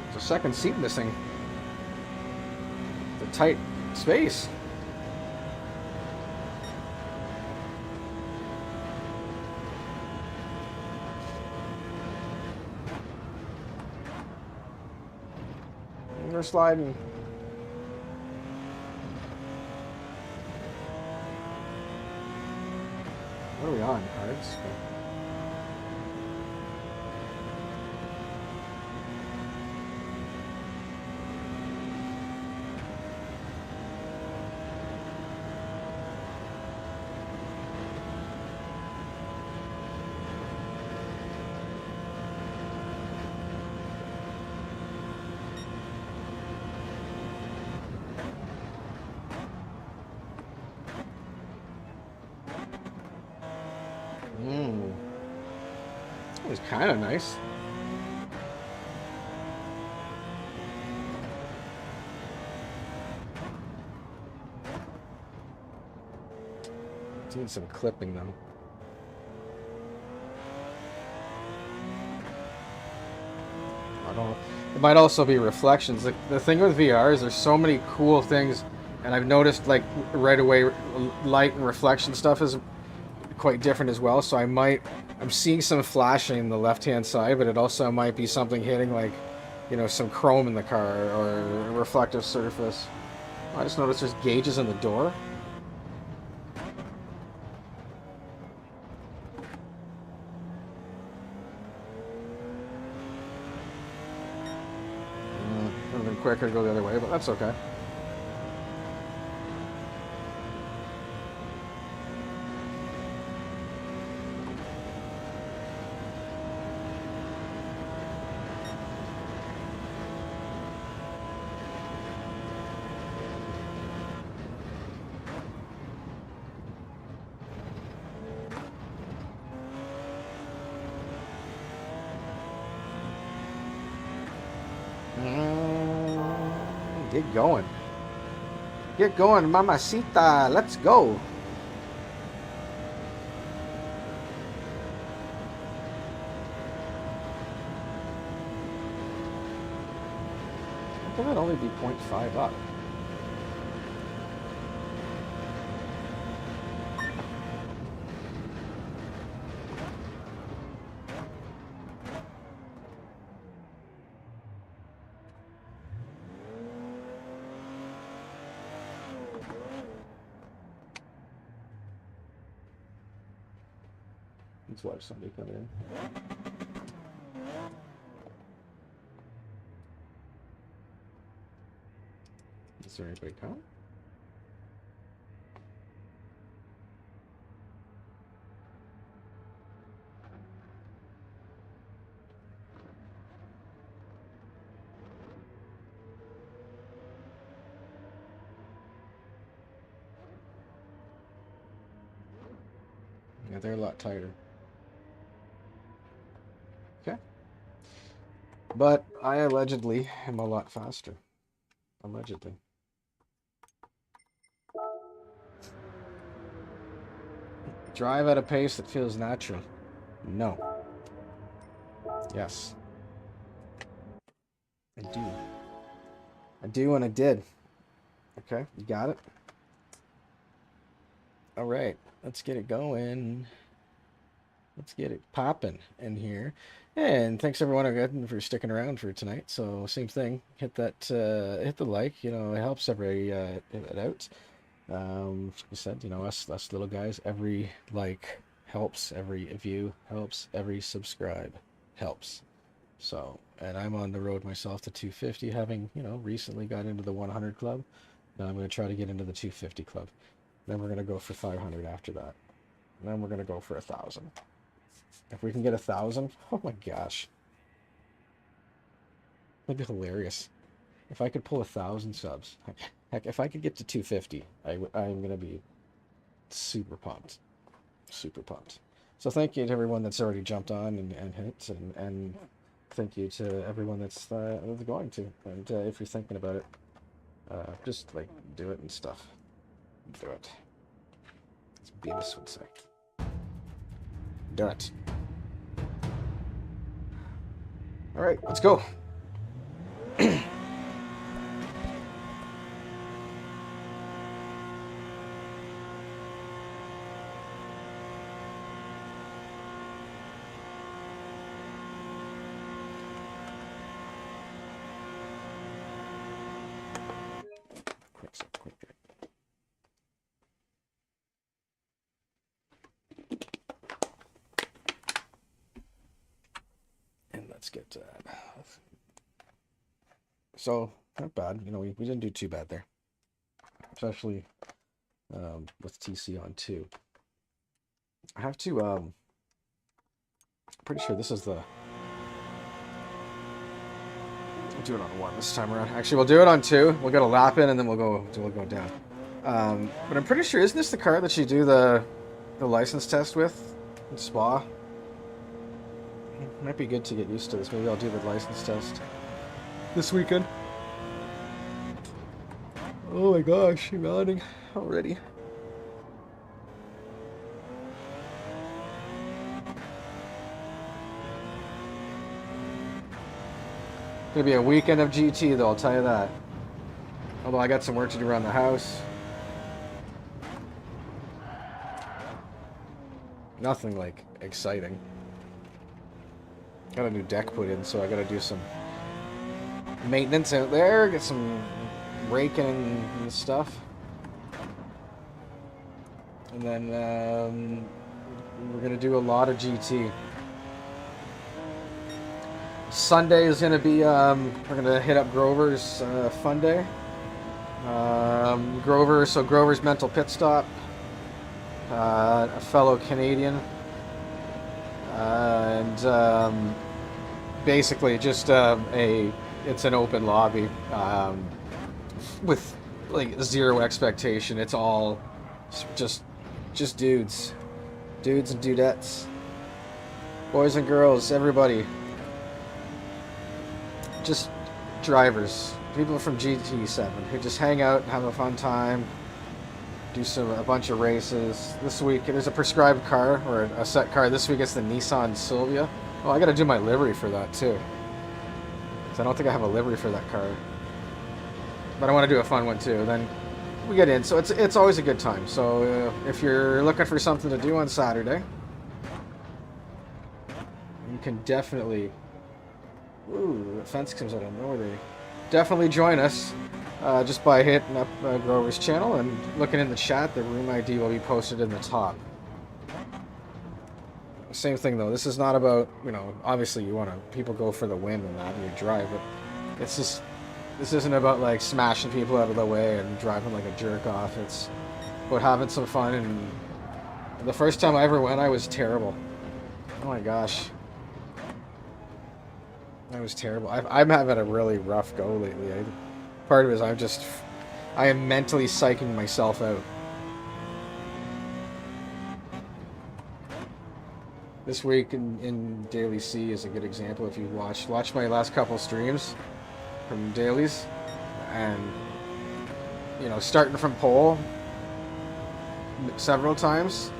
There's a second seat missing. It's a tight space. We're sliding. What are we on? Cards? It was kind of nice. Doing some clipping though. I don't know. It might also be reflections. The thing with VR is there's so many cool things, and I've noticed like right away light and reflection stuff is quite different as well. So I'm seeing some flashing in the left-hand side, but it also might be something hitting like, you know, some chrome in the car or a reflective surface. I just noticed there's gauges in the door. Would have been quicker to go the other way, but that's okay. Get going. Get going, mamacita. Let's go. How can that only be 0.5 up? Let's watch somebody come in. Is there anybody coming? Yeah, they're a lot tighter. Okay. But I allegedly am a lot faster. Allegedly. Drive at a pace that feels natural. No. Yes. I do. I do and I did. Okay, you got it? Alright, let's get it going. Let's get it popping in here. And thanks everyone again for sticking around for tonight. So same thing, hit that hit the like, you know, it helps every hit it out. Like I said, you know, us little guys, every like helps, every view helps, every subscribe helps. So, and I'm on the road myself to 250, having, you know, recently got into the 100 club. Now I'm going to try to get into the 250 club. Then we're going to go for 500 after that. And then we're going to go for 1,000. If we can get 1,000, oh my gosh. That'd be hilarious. If I could pull 1,000 subs. Heck, if I could get to 250, I'm going to be super pumped. Super pumped. So thank you to everyone that's already jumped on and hit, and thank you to everyone that's going to. And if you're thinking about it, just like do it and stuff. Do it. As Beavis would say. Do it. All right, let's go. Quick. And let's get to that. So, not bad. You know, we didn't do too bad there. Especially with TC on 2. I have to, pretty sure this is the... We'll do it on 1 this time around. Actually, we'll do it on 2. We'll get a lap in and then we'll go down. But I'm pretty sure, isn't this the car that you do the license test with in Spa? It might be good to get used to this. Maybe I'll do the license test this weekend. Oh my gosh, you're yawning already. Gonna be a weekend of GT though, I'll tell you that. Although I got some work to do around the house. Nothing like exciting. Got a new deck put in, so I gotta do some maintenance out there, get some raking and stuff. And then we're gonna do a lot of GT. Sunday is gonna be we're gonna hit up Grover's fun day. Grover's mental pit stop. A fellow Canadian, and basically just it's an open lobby with like zero expectation. It's all just dudes and dudettes, boys and girls, everybody. Just drivers, people from GT7 who just hang out and have a fun time, do a bunch of races. This week there's a prescribed car, or a set car. This week it's the Nissan Silvia. Oh, I gotta do my livery for that too, because I don't think I have a livery for that car, but I want to do a fun one too. Then we get in, so it's always a good time. So if you're looking for something to do on Saturday, you can definitely... Ooh, the fence comes out of nowhere. Definitely join us just by hitting up Grover's channel and looking in the chat. The room ID will be posted in the top. Same thing though. This is not about, you know, obviously you want to, people go for the win and that in your drive, but it's just, this isn't about like smashing people out of the way and driving like a jerk off. It's about having some fun. And the first time I ever went, I was terrible. Oh my gosh. That was terrible. I'm having a really rough go lately. Part of it is I am mentally psyching myself out. This week in Daily C is a good example. If you watch my last couple streams from dailies, and you know, starting from pole several times,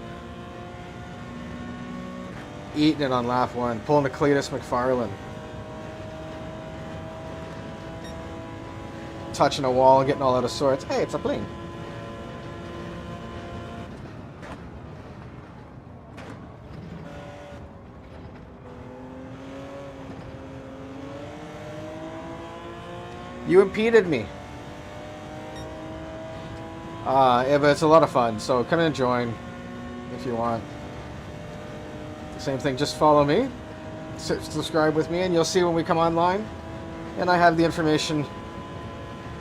eating it on lap one, pulling the Cletus McFarlane, touching a wall and getting all out of sorts. Hey, it's a bling. You impeded me. Yeah, but it's a lot of fun, so come in and join if you want. Same thing, just follow me, subscribe with me, and you'll see when we come online. And I have the information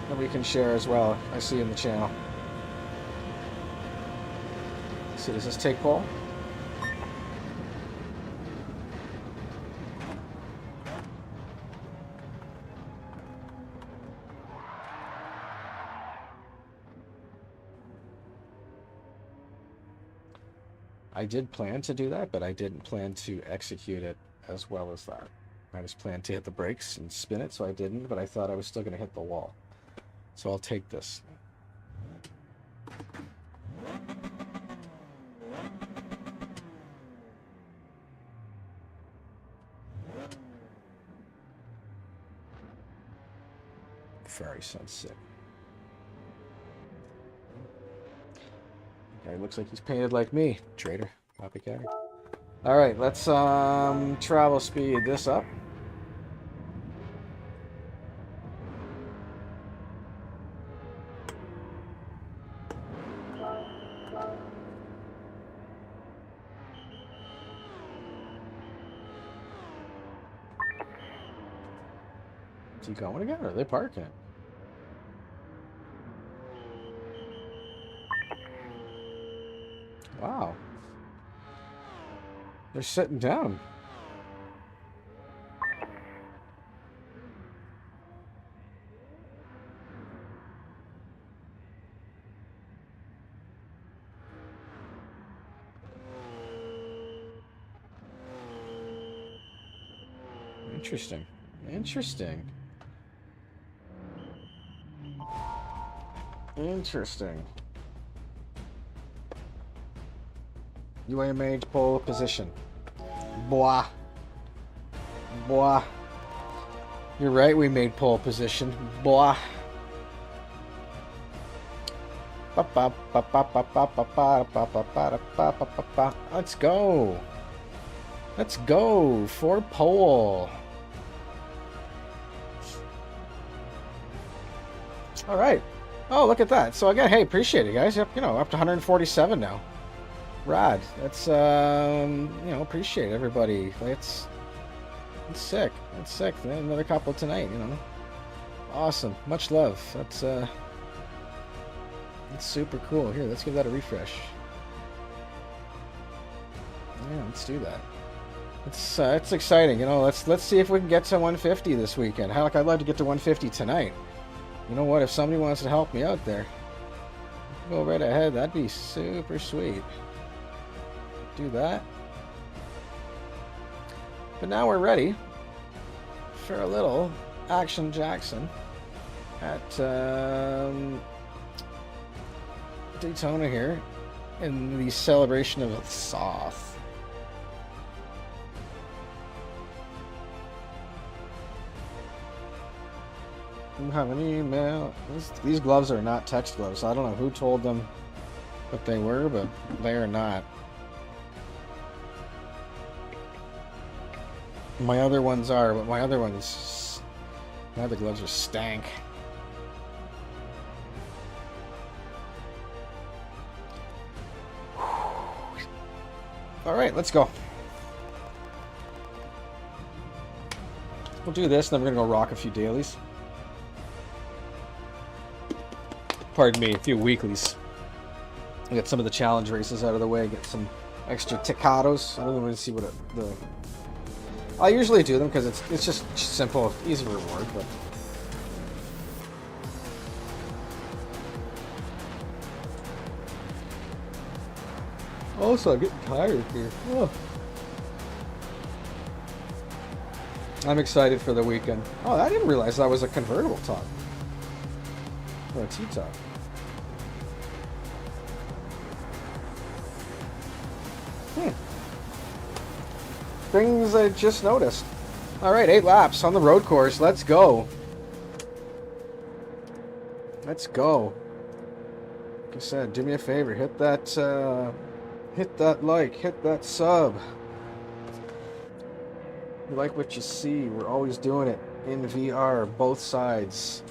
that we can share as well. I see in the channel. Let's see, does this take pole? I did plan to do that, but I didn't plan to execute it as well as that. I just planned to hit the brakes and spin it, so I didn't, but I thought I was still going to hit the wall. So I'll take this. Very sensitive. Okay, looks like he's painted like me. Traitor. Copycat. Alright, let's travel speed this up. Is he going again, or are they parking it? Wow. They're sitting down. Interesting. Interesting. Interesting. UAMH pole position. Boah. Boah. You're right, we made pole position. Blah. Let's go. Let's go for pole. All right. Oh, look at that. So again, hey, appreciate it, guys. Yep, you know, up to 147 now. Rad. That's appreciate everybody. It's sick. It's sick. Another couple tonight, you know. Awesome. Much love. That's super cool. Here, let's give that a refresh. Yeah, let's do that. It's exciting, you know. Let's see if we can get to 150 this weekend. Heck, I'd love to get to 150 tonight. You know what? If somebody wants to help me out there, go right ahead. That'd be super sweet. Do that. But now we're ready for a little Action Jackson at Daytona here in the celebration of Soth. You have an email. These gloves are not text gloves. I don't know who told them that they were, but they are not. My other ones are, but my other gloves are stank. All right, let's go. We'll do this, and then we're gonna go rock a few dailies. Pardon me, a few weeklies. Get some of the challenge races out of the way. Get some extra tickados. I don't want to see what I usually do them because it's just simple, easy reward. But also, I'm getting tired here. Oh. I'm excited for the weekend. Oh, I didn't realize that was a convertible top. Or a T-top. Things I just noticed. Alright, 8 laps on the road course. Let's go. Let's go. Like I said, do me a favor. Hit that like. Hit that sub. You like what you see. We're always doing it in VR. Both sides.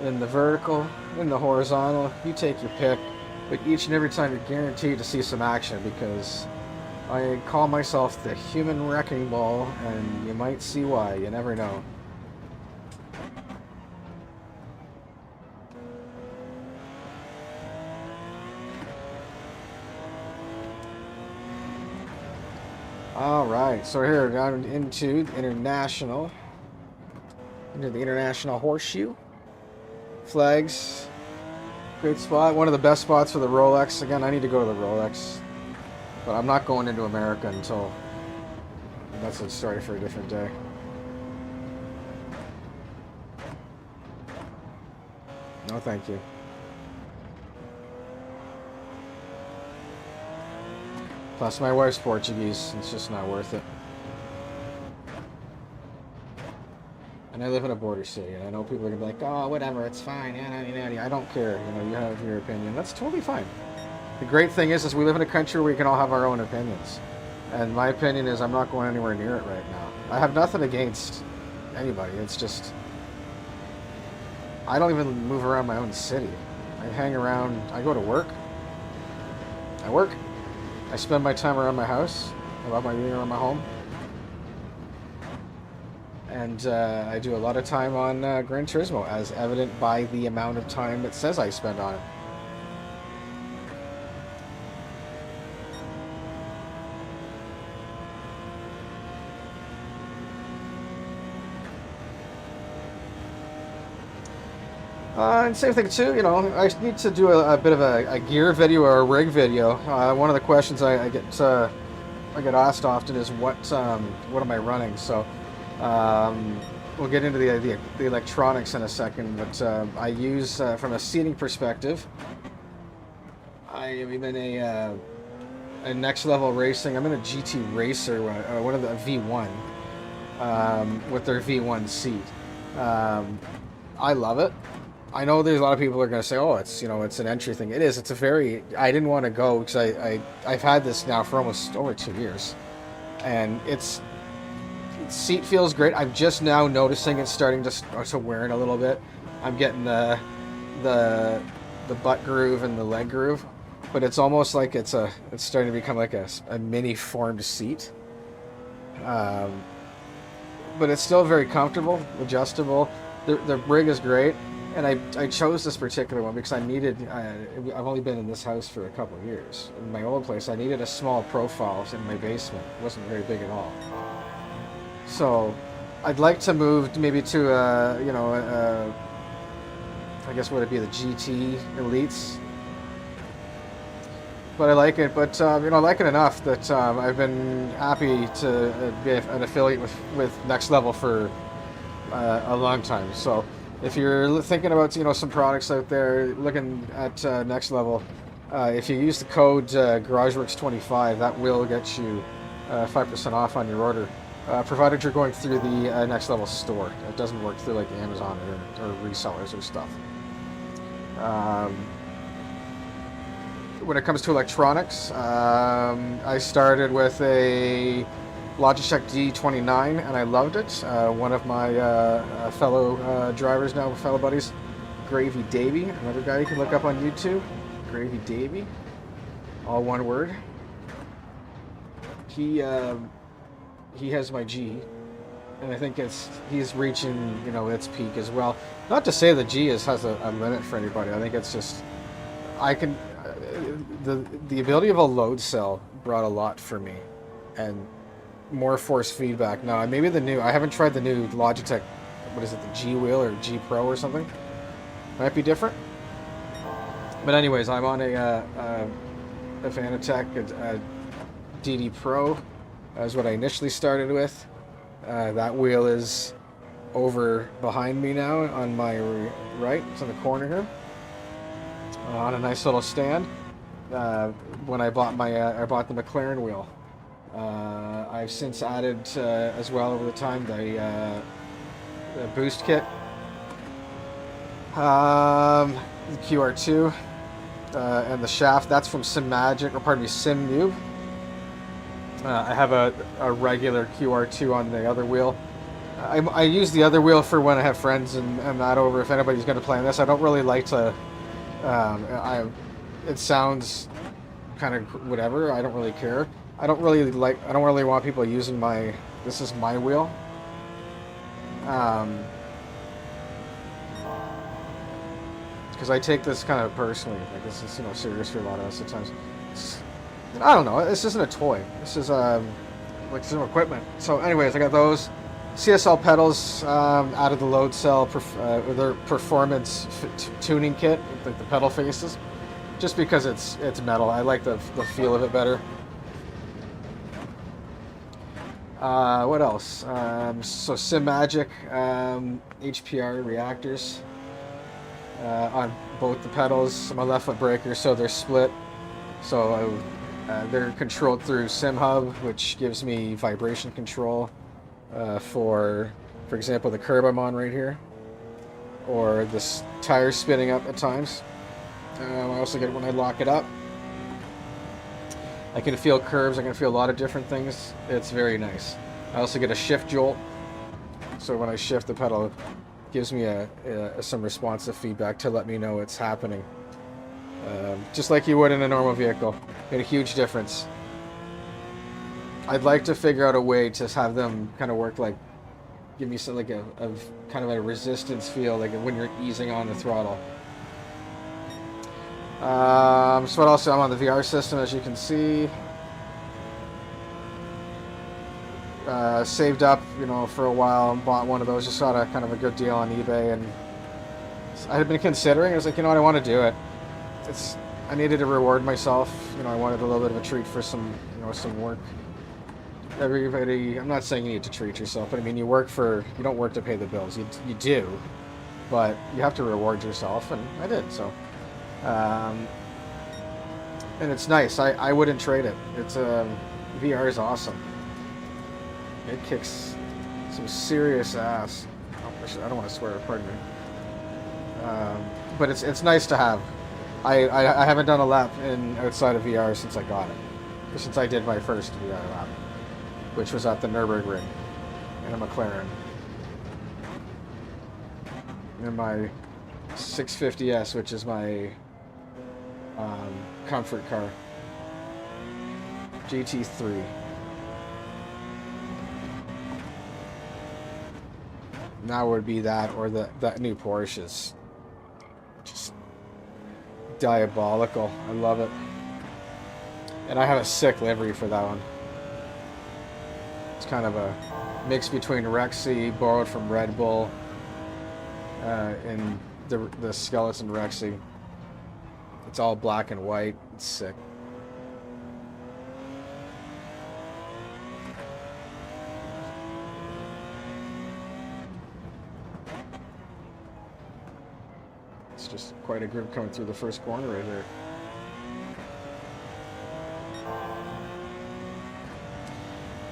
In the vertical, in the horizontal. You take your pick. But each and every time you're guaranteed to see some action because I call myself the human wrecking ball, and you might see why. You never know. Alright, so here we're down into the international horseshoe. Flags. Great spot. One of the best spots for the Rolex. Again, I need to go to the Rolex. But I'm not going into America until... That's a story for a different day. No, thank you. Plus, my wife's Portuguese. It's just not worth it. And I live in a border city, and I know people are going to be like, oh, whatever, it's fine. I don't care. You know, you have your opinion. That's totally fine. The great thing is we live in a country where we can all have our own opinions. And my opinion is I'm not going anywhere near it right now. I have nothing against anybody. It's just... I don't even move around my own city. I hang around... I go to work. I work. I spend my time around my house. I love my being around my home. And I do a lot of time on Gran Turismo, as evident by the amount of time it says I spend on it. And same thing too, you know, I need to do a bit of a gear video or a rig video. One of the questions I get asked often is what am I running? So we'll get into the electronics in a second, but I use from a seating perspective. I am in a next level racing. I'm in a GT racer, one of the V1 with their V1 seat. I love it. I know there's a lot of people who are going to say, "Oh, it's it's an entry thing." It is. It's a very. I didn't want to go because I've had this now for almost over 2 years, and seat feels great. I'm just now noticing it's starting to wear in a little bit. I'm getting the butt groove and the leg groove, but it's almost like it's starting to become like a mini formed seat. But it's still very comfortable, adjustable. The rig is great, and I chose this particular one because I needed. I've only been in this house for a couple of years. In my old place, I needed a small profile in my basement. It wasn't very big at all. So, I'd like to move maybe to I guess would it be the GT Elites? But I like it. But I like it enough that I've been happy to be an affiliate with Next Level for a long time. So if you're thinking about some products out there, looking at Next Level, if you use the code GarageWorks25, that will get you 5% off on your order, provided you're going through the Next Level store. It doesn't work through like Amazon or resellers or stuff. When it comes to electronics, I started with a Logitech D29 and I loved it. One of my fellow drivers now, fellow buddies, Gravy Davey, another guy you can look up on YouTube, Gravy Davey, all one word. He has my G, and I think he's reaching its peak as well. Not to say the G has a limit for anybody. I think it's just the ability of a load cell brought a lot for me, and more force feedback. Now maybe I haven't tried the new Logitech, what is it, the G Wheel or G Pro or something. Might be different. But anyways, I'm on a Fanatec, a DD Pro. Is what I initially started with. That wheel is over behind me now on my right. It's in the corner here. On a nice little stand. When I bought I bought the McLaren wheel. I've since added as well over the time the boost kit, the QR2, and the shaft. That's from Simagic, or pardon me, SimHub. I have a regular QR2 on the other wheel. I use the other wheel for when I have friends and that over. If anybody's going to play on this, I don't really like to. It sounds kind of whatever. I don't really care. I don't really want people using my. This is my wheel. Because I take this kind of personally. Like this is serious for a lot of us at times. I don't know. This isn't a toy. This is like some equipment. So, anyways, I got those CSL pedals out of the load cell. Their performance tuning kit, like the pedal faces, just because it's metal. I like the feel of it better. What else? So Simagic HPR reactors on both the pedals. My left foot breaker, so they're split. So they're controlled through SimHub, which gives me vibration control for example, the curb I'm on right here, or this tire spinning up at times. I also get it when I lock it up. I can feel curves. I can feel a lot of different things. It's very nice. I also get a shift jolt, so when I shift the pedal, it gives me some responsive feedback to let me know it's happening. Just like you would in a normal vehicle. Made a huge difference. I'd like to figure out a way to have them kind of work like, give me some like a kind of a resistance feel, like when you're easing on the throttle. So what else? I'm on the VR system, as you can see. Saved up, for a while, and bought one of those. Just got a kind of a good deal on eBay, and I had been considering. I was like, what, I want to do it. I needed to reward myself. I wanted a little bit of a treat for some work. Everybody, I'm not saying you need to treat yourself, but I mean, you don't work to pay the bills. You do, but you have to reward yourself, and I did. So, and it's nice. I wouldn't trade it. It's VR is awesome. It kicks some serious ass. Oh, I don't want to swear. Pardon me. But it's nice to have. I haven't done a lap outside of VR since I got it. Since I did my first VR lap, which was at the Nürburgring in a McLaren. In my 650S, which is my comfort car. GT3. Now would be that, or that new Porsche is just diabolical. I love it. And I have a sick livery for that one. It's kind of a mix between Rexy, borrowed from Red Bull, and the skeleton Rexy. It's all black and white. It's sick. It's just quite a group coming through the first corner right there.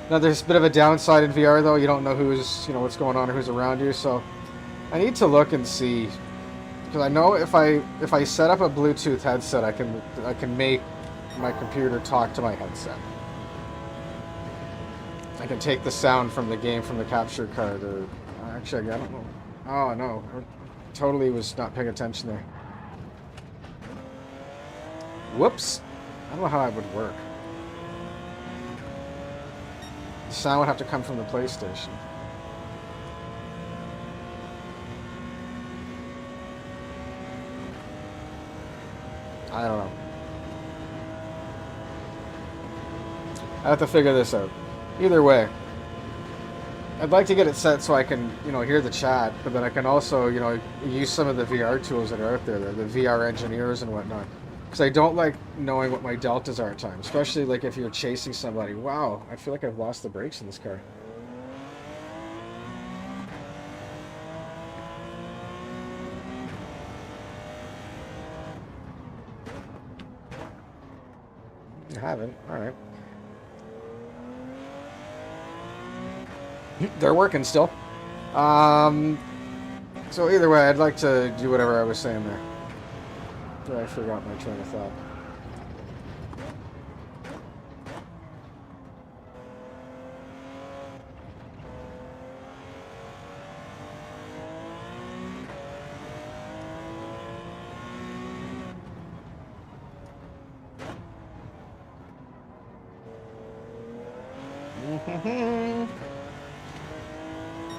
Now there's a bit of a downside in VR though. You don't know who's, what's going on or who's around you. So I need to look and see, because I know if I set up a Bluetooth headset, I can make my computer talk to my headset. I can take the sound from the game from the capture card. Or actually, I don't know. Oh no, I totally was not paying attention there. Whoops. I don't know how that would work. The sound would have to come from the PlayStation. I don't know. I have to figure this out. Either way, I'd like to get it set so I can, hear the chat, but then I can also, use some of the VR tools that are out there, the VR engineers and whatnot. Because I don't like knowing what my deltas are at times, especially like if you're chasing somebody. Wow, I feel like I've lost the brakes in this car. You haven't? Alright. They're working still. So either way, I'd like to do whatever I was saying there. I forgot my train of thought.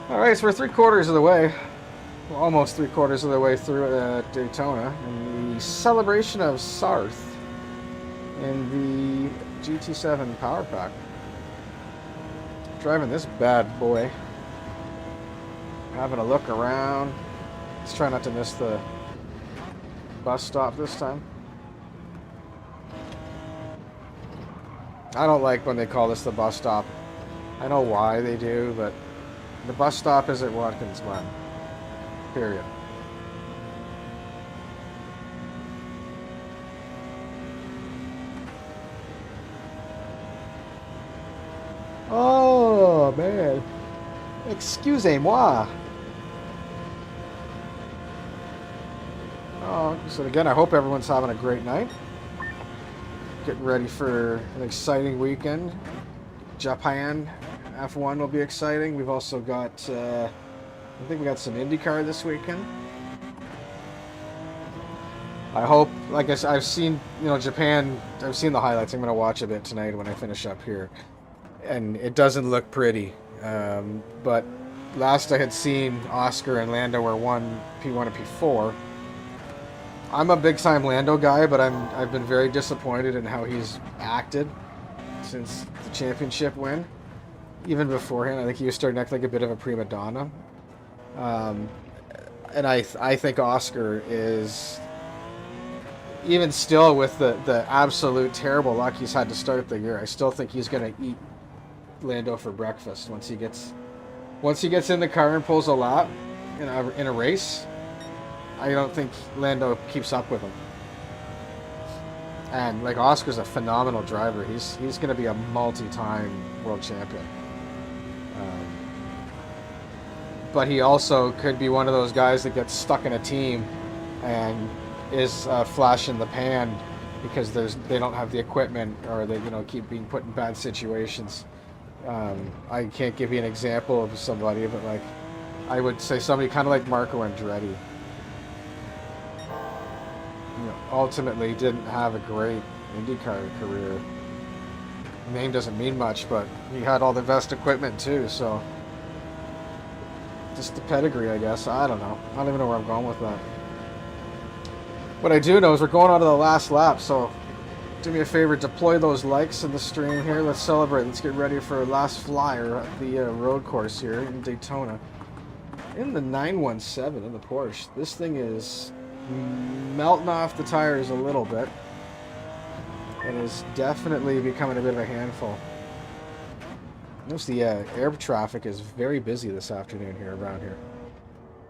All right, so we're 3/4 of the way. Well, almost 3/4 of the way through Daytona, and the celebration of Sarth in the GT7 Power Pack. Driving this bad boy. Having a look around. Let's try not to miss the bus stop this time. I don't like when they call this the bus stop. I know why they do, but the bus stop is at Watkins Glen. Period. Oh, man. Excusez-moi. Oh, so again, I hope everyone's having a great night. Getting ready for an exciting weekend. Japan F1 will be exciting. We've also got, I think we got some IndyCar this weekend. I hope, like I said, I've seen, Japan, I've seen the highlights. I'm going to watch a bit tonight when I finish up here. And it doesn't look pretty. But last I had seen, Oscar and Lando were P1 and P4. I'm a big-time Lando guy, but I've been very disappointed in how he's acted since the championship win. Even beforehand, I think he was starting to act like a bit of a prima donna. And I think Oscar is, even still with the absolute terrible luck he's had to start the year, I still think he's going to eat Lando for breakfast once he gets in the car and pulls a lap in a race. I don't think Lando keeps up with him. And like Oscar's a phenomenal driver. He's going to be a multi-time world champion. but he also could be one of those guys that gets stuck in a team and is a flash in the pan because they don't have the equipment, or they keep being put in bad situations. I can't give you an example of somebody, but like I would say somebody kind of like Marco Andretti. Ultimately didn't have a great IndyCar career. Name doesn't mean much, but he had all the best equipment too, so just the pedigree, I guess. I don't know. I don't even know where I'm going with that. What I do know is we're going on to the last lap, so do me a favor, deploy those likes in the stream here. Let's celebrate. Let's get ready for our last flyer at the road course here in Daytona. In the 917 in the Porsche. This thing is melting off the tires a little bit. It is definitely becoming a bit of a handful. Notice the air traffic is very busy this afternoon here around here.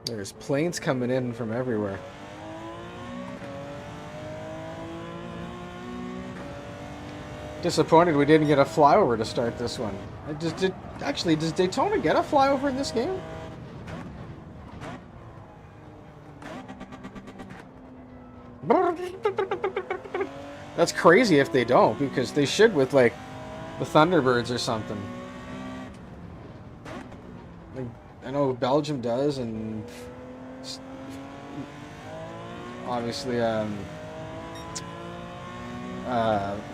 There's planes coming in from everywhere. Disappointed we didn't get a flyover to start this one. Actually, does Daytona get a flyover in this game? That's crazy if they don't, because they should with like the Thunderbirds or something. Like, I know Belgium does, and obviously Le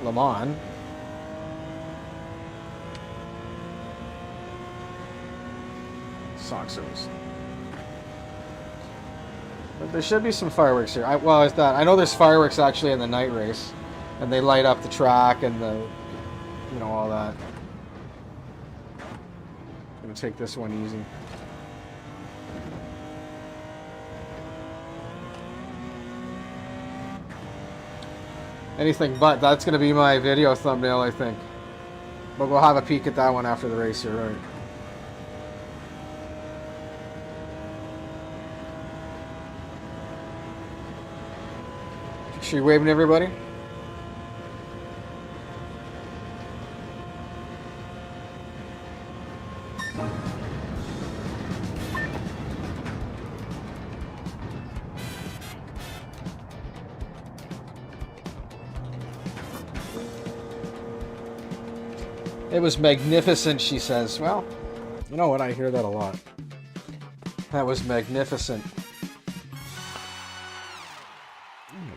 Mans. Soxers. But there should be some fireworks here. Well, it's that. I know there's fireworks actually in the night race, and they light up the track and the, all that. I'm gonna take this one easy. Anything but. That's gonna be my video thumbnail, I think. But we'll have a peek at that one after the race here, right? Sure, you waving everybody? It was magnificent, she says. Well, you know what? I hear that a lot. That was magnificent.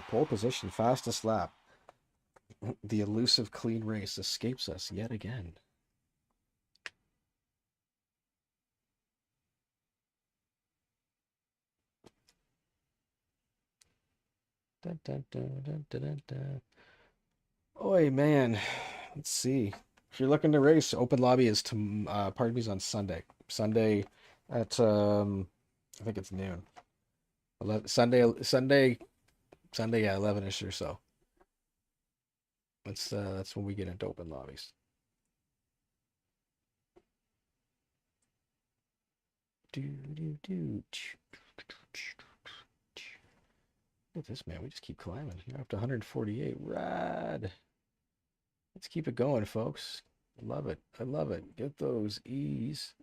Pole position, fastest lap. The elusive clean race escapes us yet again. Dun, dun, dun, dun, dun, dun, dun. Oi, man. Let's see. If you're looking to race, open lobby is pardon me, is on Sunday. Sunday at I think it's noon. Sunday, yeah, 11ish or so. That's when we get into open lobbies. Look at this, man. We just keep climbing. You're up to 148. Rad. Let's keep it going, folks. I love it. I love it. Get those E's.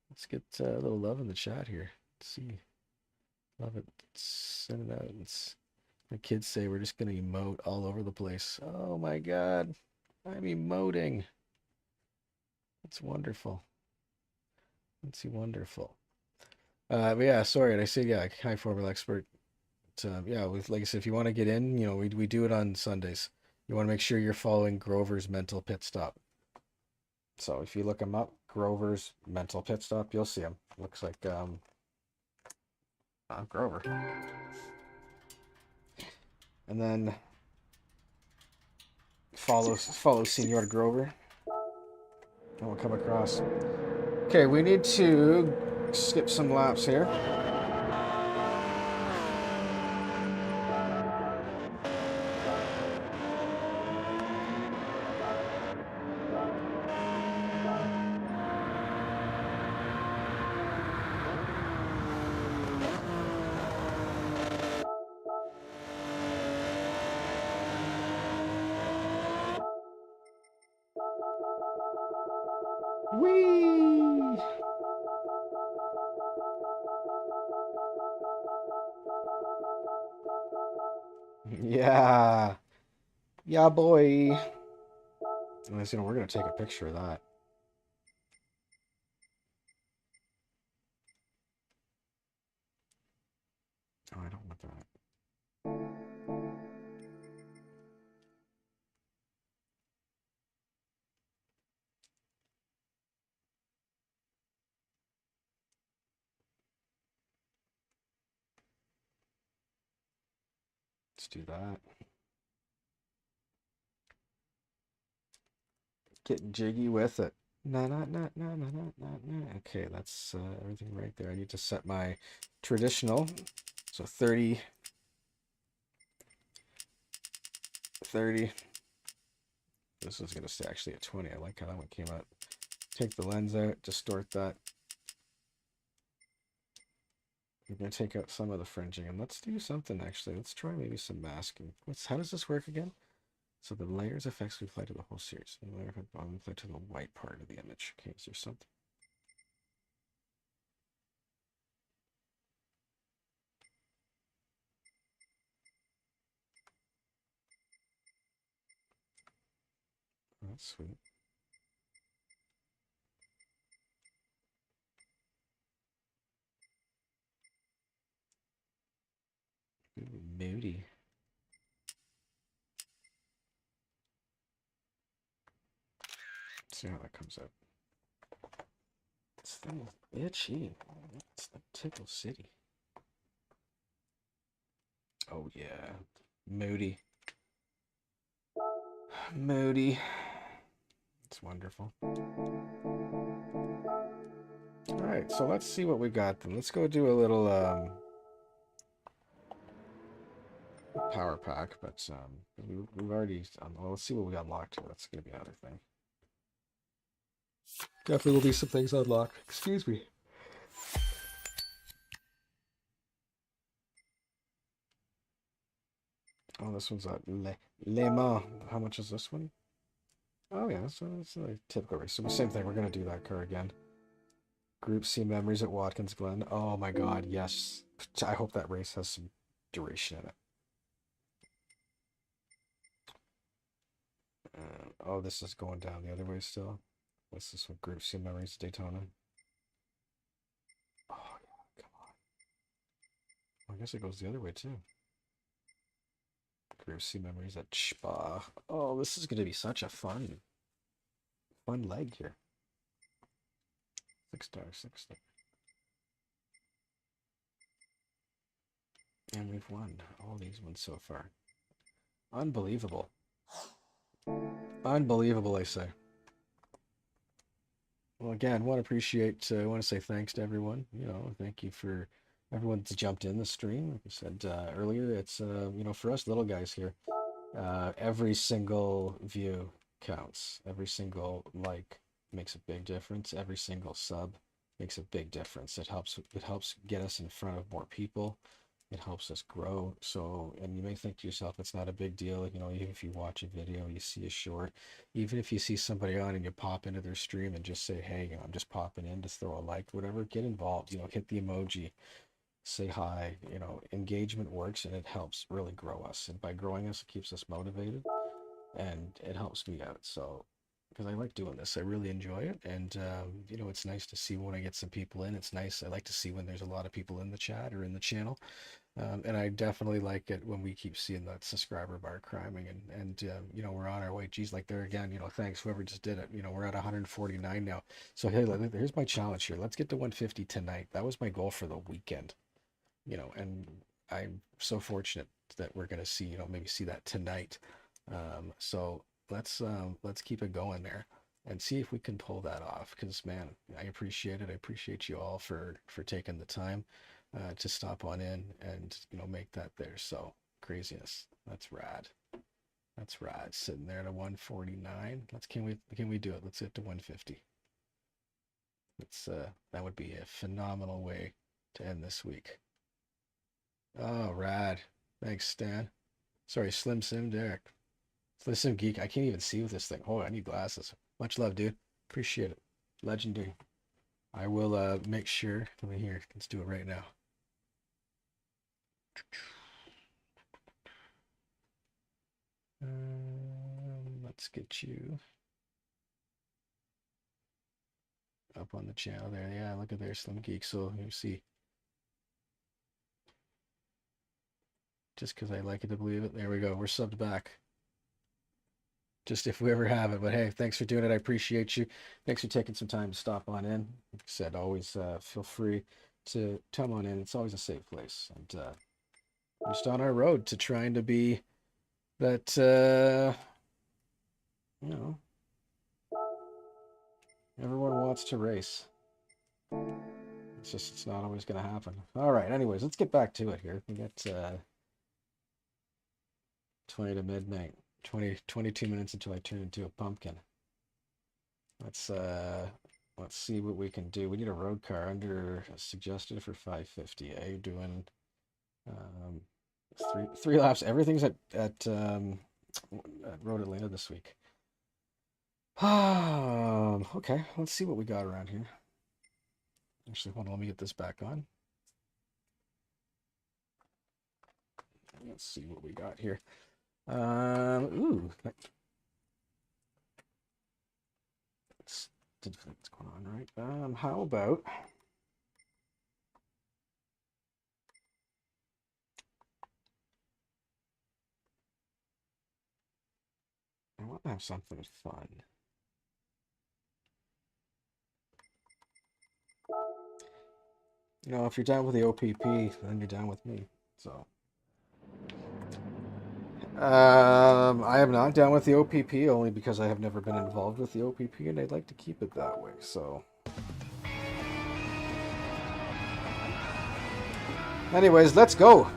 Let's get a little love in the chat here. Let's see. Love it. Send it out. My kids say we're just going to emote all over the place. Oh my God. I'm emoting. That's wonderful. That's wonderful. But yeah, sorry. I said, yeah, high formula expert. Yeah, like I said, if you want to get in, we do it on Sundays. You want to make sure you're following Grover's Mental Pit Stop. So if you look him up, Grover's Mental Pit Stop, you'll see him. Looks like Grover. And then follow Senor Grover, and we'll come across. Okay, we need to skip some laps here. Whee! Yeah. Yeah, boy. Unless, we're going to take a picture of that. Oh, I don't want that. Let's do that. Get jiggy with it. Na na na na na na na na. Okay, that's everything right there. I need to set my traditional. So 30, 30. This is going to stay actually at 20. I like how that one came out. Take the lens out, distort that. We're going to take out some of the fringing, and let's do something actually. Let's try maybe some masking. How does this work again? So the layers effects we apply to the whole series. The layer effect bottom apply to the white part of the image. Okay, is there something? Oh, that's sweet. Ooh, moody. Let's see how that comes out. This thing is itchy. It's like Tickle City. Oh yeah. Moody. Moody. It's wonderful. Alright, so let's see what we got then. Let's go do a little power pack, but we've already well, let's see what we got unlocked here. That's gonna be another thing. Definitely will be some things unlocked. Excuse me. Oh, this one's at Le Mans. How much is this one? Oh yeah, so it's a typical race. So same thing. We're gonna do that car again. Group C memories at Watkins Glen. Oh my God, yes. I hope that race has some duration in it. Oh, this is going down the other way still. What's this one? Group C memories Daytona. Oh yeah, come on. Well, I guess it goes the other way too. Group C memories at Spa. Oh, this is gonna be such a fun leg here. 6 stars, 6 stars. And we've won all these ones so far. Unbelievable. Unbelievable, I say. Well, again, want to say thanks to everyone. Thank you for everyone that's jumped in the stream. Like I said earlier, it's for us little guys here, every single view counts. Every single like makes a big difference. Every single sub makes a big difference. It helps get us in front of more people. It helps us grow. So, and you may think to yourself, it's not a big deal. Even if you watch a video, you see a short, even if you see somebody on and you pop into their stream and just say, hey, I'm just popping in to throw a like, whatever, get involved, hit the emoji, say hi, engagement works and it helps really grow us. And by growing us, it keeps us motivated and it helps me out. So, because I like doing this, I really enjoy it. And, it's nice to see when I get some people in. It's nice. I like to see when there's a lot of people in the chat or in the channel. And I definitely like it when we keep seeing that subscriber bar climbing and we're on our way. Geez, like there again, thanks whoever just did it. We're at 149 now. So hey, here's my challenge here. Let's get to 150 tonight. That was my goal for the weekend. And I'm so fortunate that we're gonna see, maybe see that tonight. So let's keep it going there and see if we can pull that off. Because man, I appreciate it. I appreciate you all for taking the time to stop on in and make that there. So craziness. That's rad. That's rad. Sitting there at a 149. Can we do it? Let's get to 150. It's that would be a phenomenal way to end this week. Oh, rad. Thanks, Stan. Sorry, Slim Sim Derek. Slim Sim Geek. I can't even see with this thing. Oh, I need glasses. Much love, dude. Appreciate it. Legendary. I will make sure. Let me hear. Let's do it right now. Let's get you up on the channel there. Yeah, look at there, Slim Geek. So you see, just because I like it to believe it. There we go. We're subbed back. Just if we ever have it. But hey, thanks for doing it. I appreciate you. Thanks for taking some time to stop on in. Like I said, always feel free to come on in. It's always a safe place. And we're just on our road to trying to be that, you know, everyone wants to race. It's just, it's not always going to happen. All right. Anyways, let's get back to it here. We got 20 to midnight. 22 minutes until I turn into a pumpkin. Let's see what we can do. We need a road car under suggested for 550. You're doing three laps. Everything's at Road Atlanta this week. Okay, let's see what we got around here. Actually, hold on, let me get this back on. Let's see what we got here. Ooh, what's going on, right? How about I want to have something fun. You know, if you're down with the OPP, then you're down with me. So. I am not down with the OPP only because I have never been involved with the OPP and I'd like to keep it that way, so. Anyways, let's go.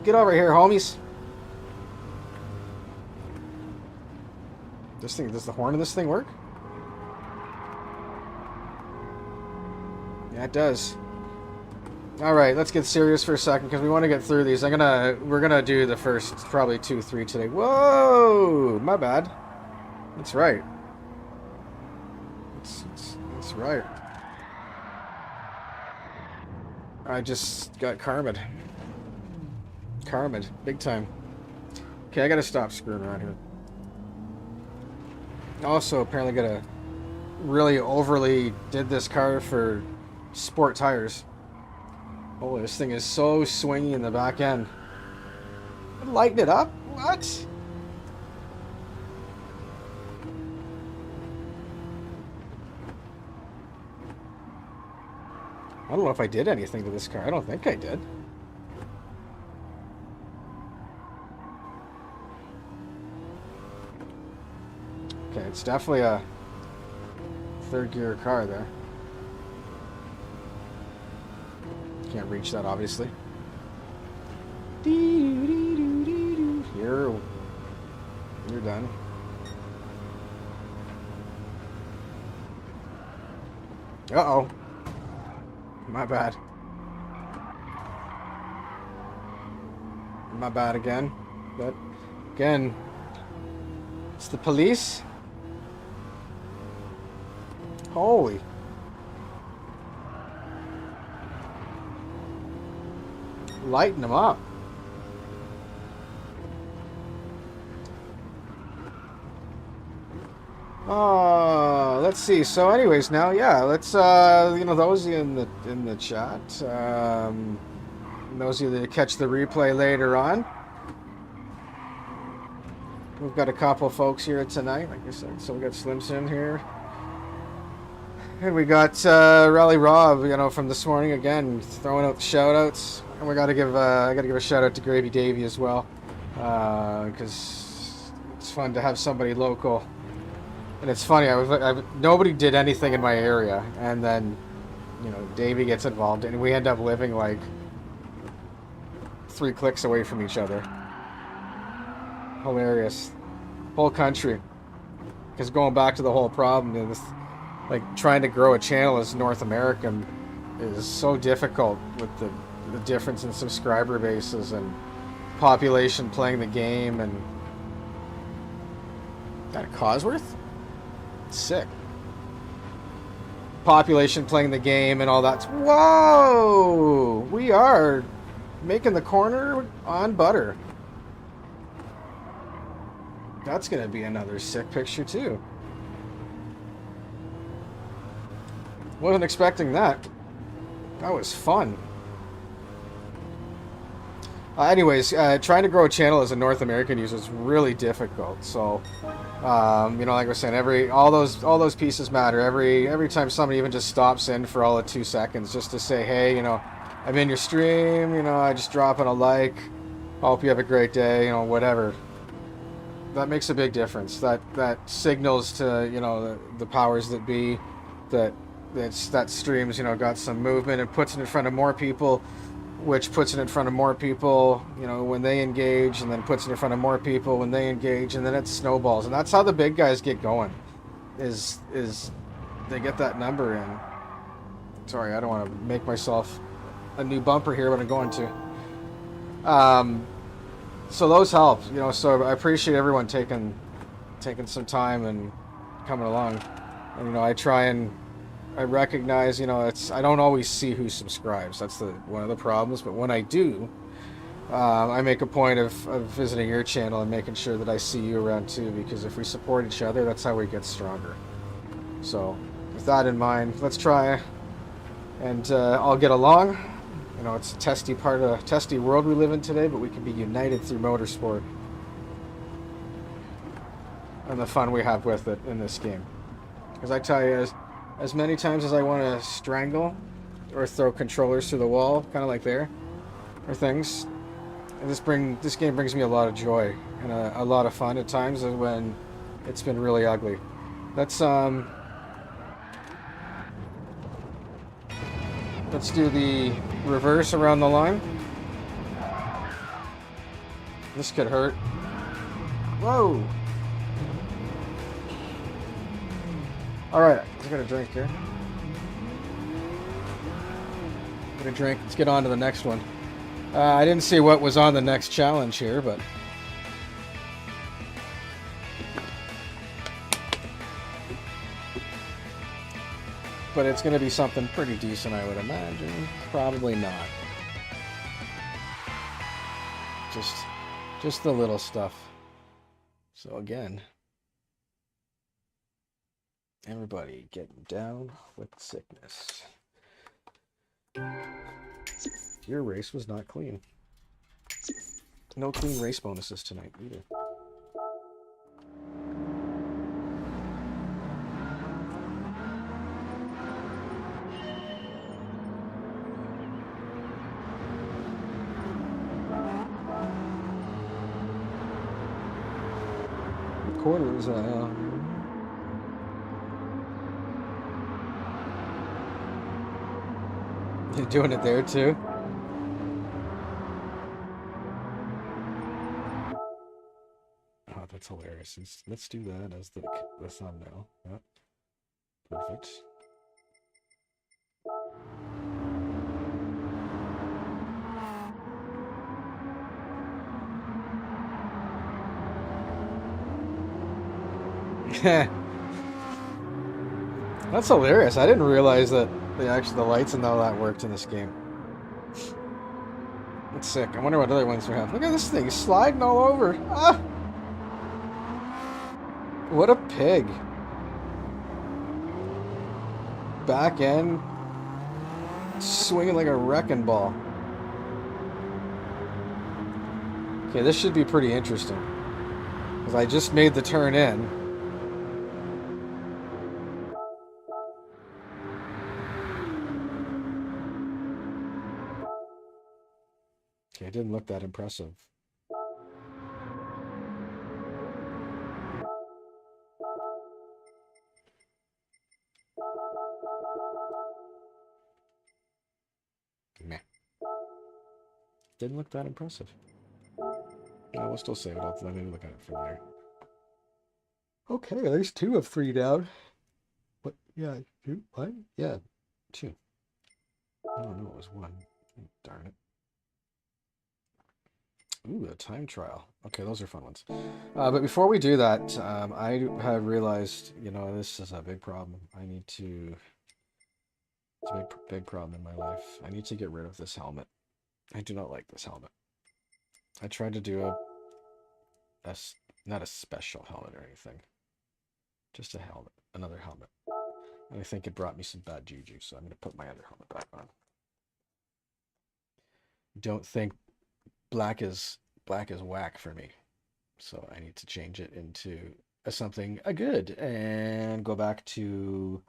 Get over here, homies. This thing, does the horn of this thing work? Yeah, it does. All right, let's get serious for a second because we want to get through these. We're gonna do the first probably 2, 3 today. Whoa, my bad. That's right. That's right. I just got karma'd. Karma'd, big time. Okay, I gotta stop screwing around here. Also, apparently gotta really overly did this car for sport tires. Holy, this thing is so swingy in the back end. Lighten it up? What? I don't know if I did anything to this car. I don't think I did. Okay, it's definitely a third gear car there. Can't reach that, obviously. You're done. Uh-oh. My bad. My bad again. But, again, it's the police. Holy. Lighten them up. Let's see. So, anyways, now, yeah, let's you know, those in the chat, those of you that catch the replay later on, we've got a couple folks here tonight, like I said. So we got Slim Sim here, and we got Rally Rob, you know, from this morning again, throwing out the shout outs. And we gotta give I gotta give a shout out to Gravy Davey as well, because it's fun to have somebody local. And it's funny, nobody did anything in my area, and then, you know, Davey gets involved, and we end up living like 3 clicks away from each other. Hilarious. Whole country. Because going back to the whole problem, you know, this, like trying to grow a channel as North American is so difficult with the difference in subscriber bases and population playing the game. And that a Cosworth? Sick. Population playing the game and all that. Whoa! We are making the corner on butter. That's gonna be another sick picture too. Wasn't expecting that. That was fun. Anyways, trying to grow a channel as a North American user is really difficult. So, you know, like I was saying, all those pieces matter. Every time somebody even just stops in for all of 2 seconds, just to say, hey, you know, I'm in your stream. You know, I just drop in a like. Hope you have a great day. You know, whatever. That makes a big difference. That signals to, you know, the powers that be that stream's, you know, got some movement and puts it in front of more people, which puts it in front of more people, you know, when they engage, and then puts it in front of more people when they engage, and then it snowballs. And that's how the big guys get going, is they get that number in. Sorry, I don't want to make myself a new bumper here, but I'm going to. So those help, you know, so I appreciate everyone taking some time and coming along. And, you know, I recognize, you know, I don't always see who subscribes. That's one of the problems. But when I do, I make a point of visiting your channel and making sure that I see you around too, because if we support each other, that's how we get stronger. So with that in mind, let's try and all get along. You know, it's a testy world we live in today, but we can be united through motorsport and the fun we have with it in this game. Because I tell you, as many times as I want to strangle or throw controllers through the wall, kind of like there, or things, and this game brings me a lot of joy and a lot of fun at times when it's been really ugly. Let's do the reverse around the line. This could hurt. Whoa! Alright, let's get a drink here. Get a drink. Let's get on to the next one. I didn't see what was on the next challenge here, but... But it's going to be something pretty decent, I would imagine. Probably not. Just the little stuff. So again, everybody getting down with sickness. Your race was not clean. No clean race bonuses tonight either. Quarters, You're doing it there too? Oh, that's hilarious. Let's do that as the thumbnail. Yep. Perfect. That's hilarious. I didn't realize that the lights and all that worked in this game. That's sick. I wonder what other ones we have. Look at this thing sliding all over. Ah! What a pig. Back end swinging like a wrecking ball. Okay, this should be pretty interesting. Because I just made the turn in. Okay, it didn't look that impressive. Meh. Didn't look that impressive. No, we'll still save it. Let me look at it from there. Okay, there's 2 of 3 down. What? Yeah, 2? What? Yeah, 2. Oh no, it was 1. Darn it. Ooh, a time trial. Okay, those are fun ones. But before we do that, I have realized, you know, this is a big problem. It's a big problem in my life. I need to get rid of this helmet. I do not like this helmet. I tried to do not a special helmet or anything. Just a helmet, another helmet. And I think it brought me some bad juju, so I'm going to put my other helmet back on. Don't think black is whack for me. So I need to change it into something good and go back to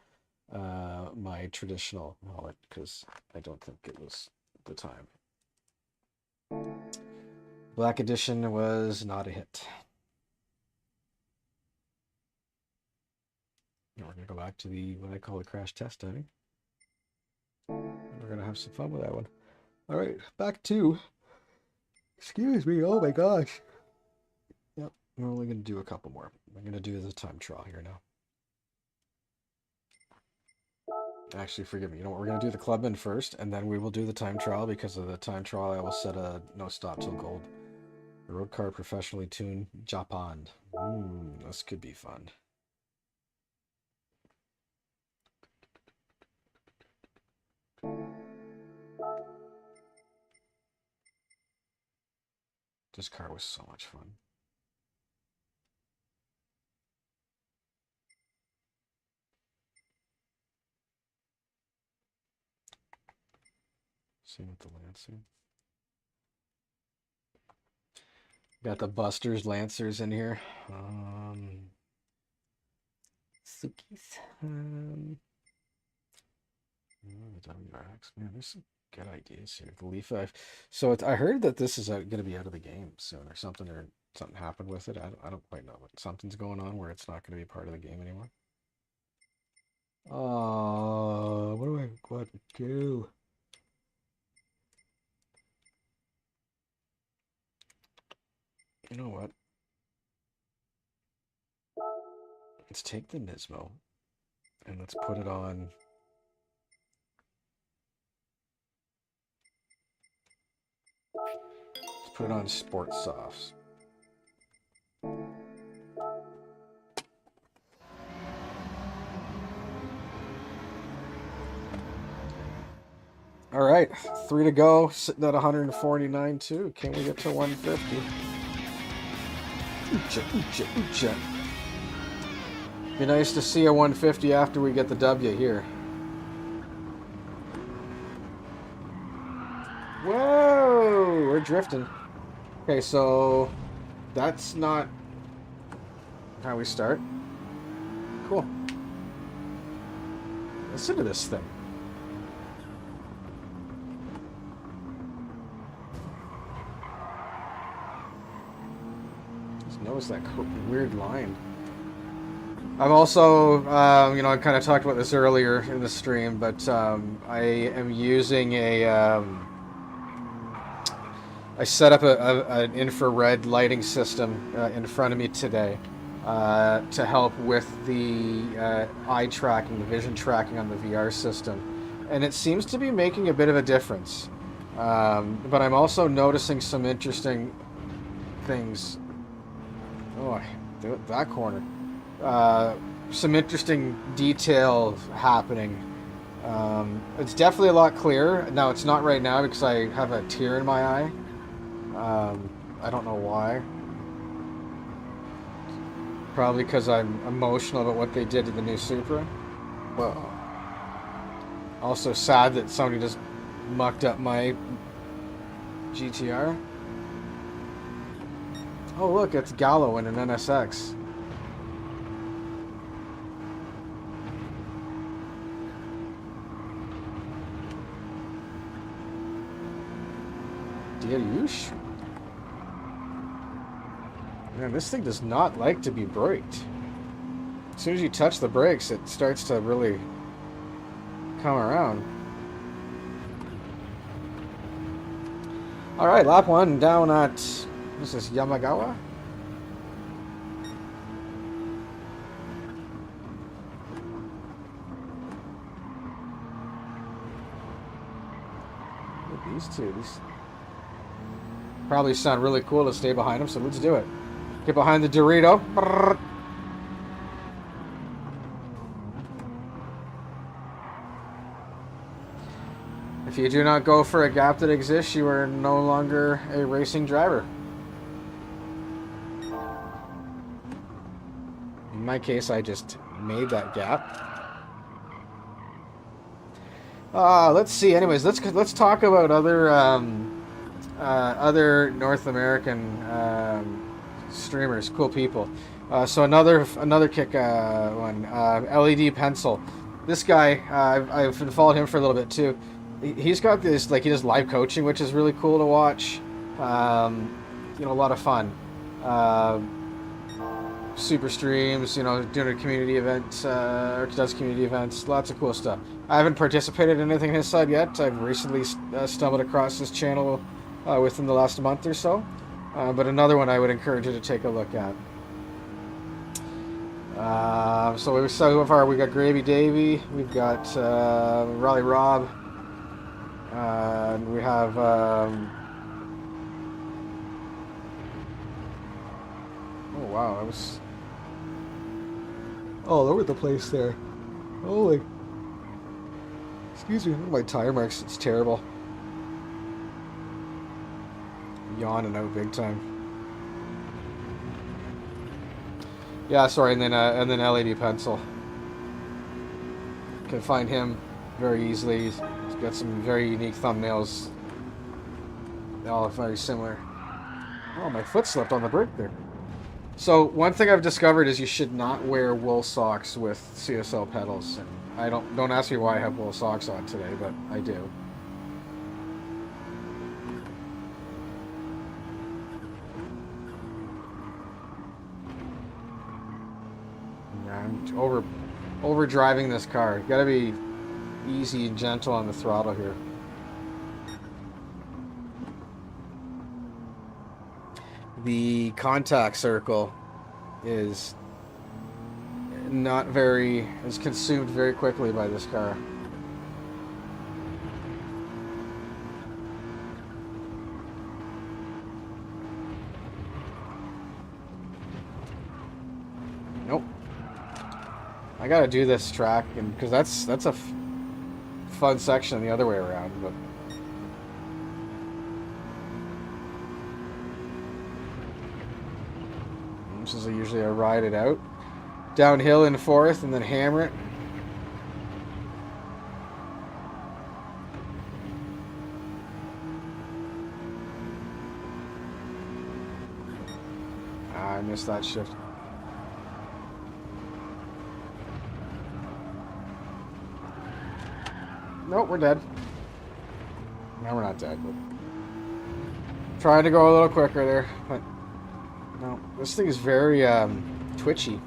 my traditional helmet because I don't think it was the time. Black Edition was not a hit. Now we're going to go back to the what I call the crash test timing. We're going to have some fun with that one. All right, back to, excuse me, oh my gosh. Yep, we're only going to do a couple more. I'm going to do the time trial here now. Actually, forgive me. You know what? We're going to do the Clubman first, and then we will do the time trial. Because of the time trial, I will set a no stop till gold. The road car professionally tuned Japan. This could be fun. This car was so much fun. Same with the Lancer. Got the Busters Lancers in here. Sukis. The WRX. Man, there's some good ideas here. The Leaf 5. So I heard that this is going to be out of the game soon, or something happened with it. I don't quite know, but something's going on where it's not going to be part of the game anymore. Oh, what do I do? You know what? Let's take the Nismo and let's put it on. Let's put it on Sport Softs. All right, 3 to go, sitting at 149.2. Can we get to 150? Oocha. Be nice to see a 150 after we get the W here. Whoa, we're drifting. Okay, so that's not how we start. Cool. Listen to this thing. Notice that weird line. I'm also, you know, I kind of talked about this earlier in the stream, but I am using I set up an infrared lighting system in front of me today to help with the eye tracking, the vision tracking on the VR system. And it seems to be making a bit of a difference. But I'm also noticing some interesting things. Oh, that corner. Some interesting detail happening. It's definitely a lot clearer. Now, it's not right now because I have a tear in my eye. I don't know why. Probably because I'm emotional about what they did to the new Supra. Well, also sad that somebody just mucked up my GTR. Oh look, it's Gallo in an NSX. Diaryush? Man, this thing does not like to be braked. As soon as you touch the brakes, it starts to really come around. Alright, lap 1 down at... This is Yamagawa. Look at these two. These probably sound really cool to stay behind them, so let's do it. Get behind the Dorito. Brrr. If you do not go for a gap that exists, you are no longer a racing driver. my case, I just made that gap. Let's see. Anyways, let's talk about other North American streamers, cool people. So another kick one. LED Pencil. This guy, I've been following him for a little bit too. He's got this, like, he does live coaching, which is really cool to watch. You know, a lot of fun. Super streams, you know, doing a community event, or does community events, lots of cool stuff. I haven't participated in anything on his side yet. I've recently stumbled across his channel within the last month or so. But another one I would encourage you to take a look at. So far we got Gravy Davey, we've got Raleigh Rob, and we have oh wow, I was all over the place there. Holy, excuse me, look at my tire marks, it's terrible. Yawning out big time. Yeah, sorry, and then LED Pencil. Can find him very easily. He's got some very unique thumbnails. They all are very similar. Oh, my foot slipped on the brake there. So one thing I've discovered is you should not wear wool socks with CSL pedals. I don't ask me why I have wool socks on today, but I do. I'm over driving this car. You gotta be easy and gentle on the throttle here. The contact circle is consumed very quickly by this car. Nope. I gotta do this track, and because that's a fun section the other way around, but. This is usually I ride it out downhill in fourth and then hammer it. I missed that shift. Nope, we're dead. No, we're not dead, but trying to go a little quicker there, but no, this thing is very twitchy.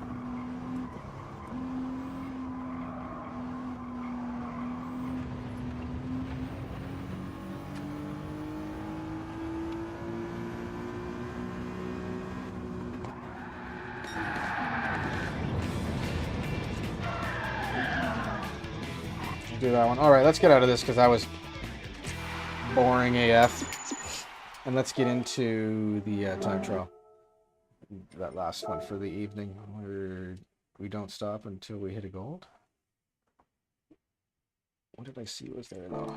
Do that one. All right, let's get out of this because that was boring AF, and let's get into the time trial. That last one for the evening, where we don't stop until we hit a gold. What did I see was there though?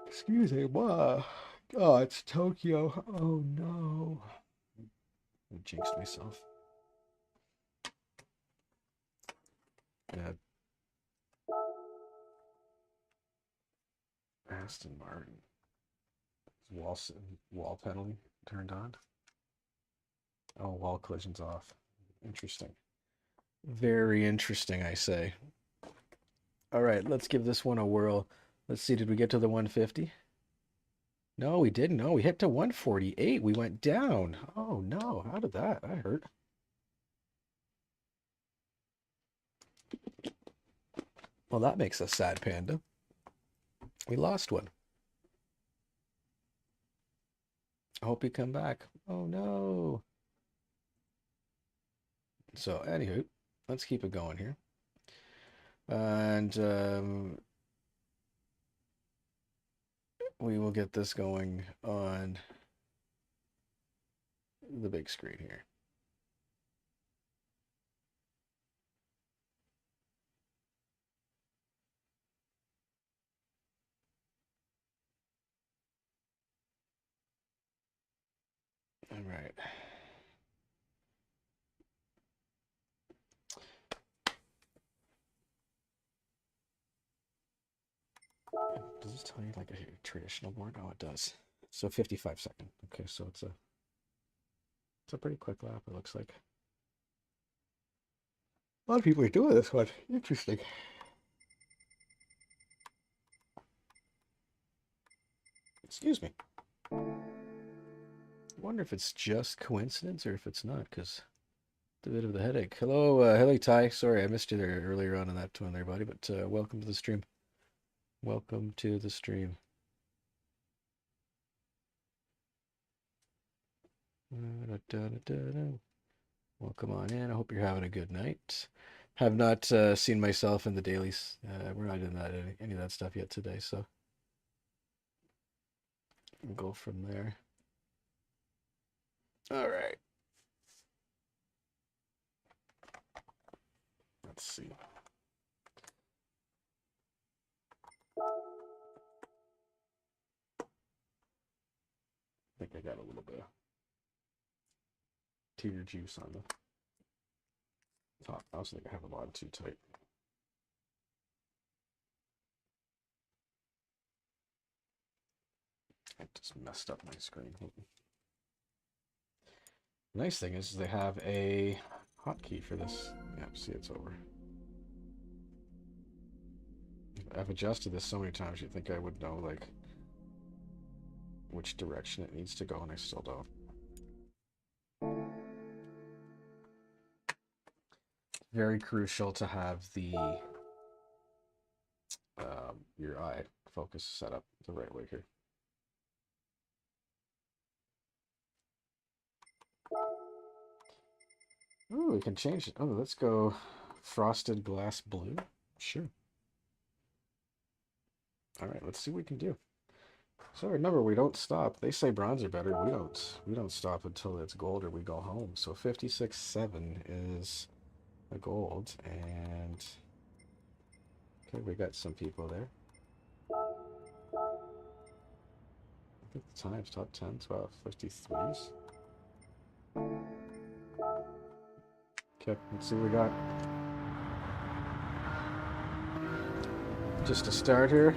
Excuse me, what? Oh, it's Tokyo. Oh no. I jinxed myself. Yeah. Aston Martin. Wall penalty turned on. Oh, wall collision's off. Interesting. Very interesting, I say. All right, let's give this one a whirl. Let's see, did we get to the 150? No, we didn't. No, we hit to 148. We went down. Oh, no. How did that? That hurt. Well, that makes us sad, Panda. We lost one. I hope you come back. Oh, no. So, anywho, let's keep it going here. And we will get this going on the big screen here. All right. Does it tell you like a traditional board? Oh, it does. So 55 second. Okay, so it's a pretty quick lap, it looks like. A lot of people are doing this one. Interesting. Excuse me. I wonder if it's just coincidence or if it's not, because it's a bit of the headache. Hello, Ty. Sorry, I missed you there earlier on in that one there, buddy, but welcome to the stream. Welcome to the stream. Welcome on in. I hope you're having a good night. Have not seen myself in the dailies. We're not doing that any of that stuff yet today, so we'll go from there. All right. Let's see. I think I got a little bit of tear juice on the top. I also think I have a lot too tight. I just messed up my screen. The nice thing is they have a hotkey for this. Yeah, see, it's over. I've adjusted this so many times you'd think I would know, like, which direction it needs to go, and I still don't. Very crucial to have the your eye focus set up the right way here. Oh, we can change it. Oh, let's go frosted glass blue. Sure. All right, let's see what we can do. So remember, we don't stop. They say bronze are better. We don't stop until it's gold or we go home. So 56.7 is a gold, and okay, we got some people there. I think the time's top 10, 12, 53s. Okay, let's see what we got. Just to start here.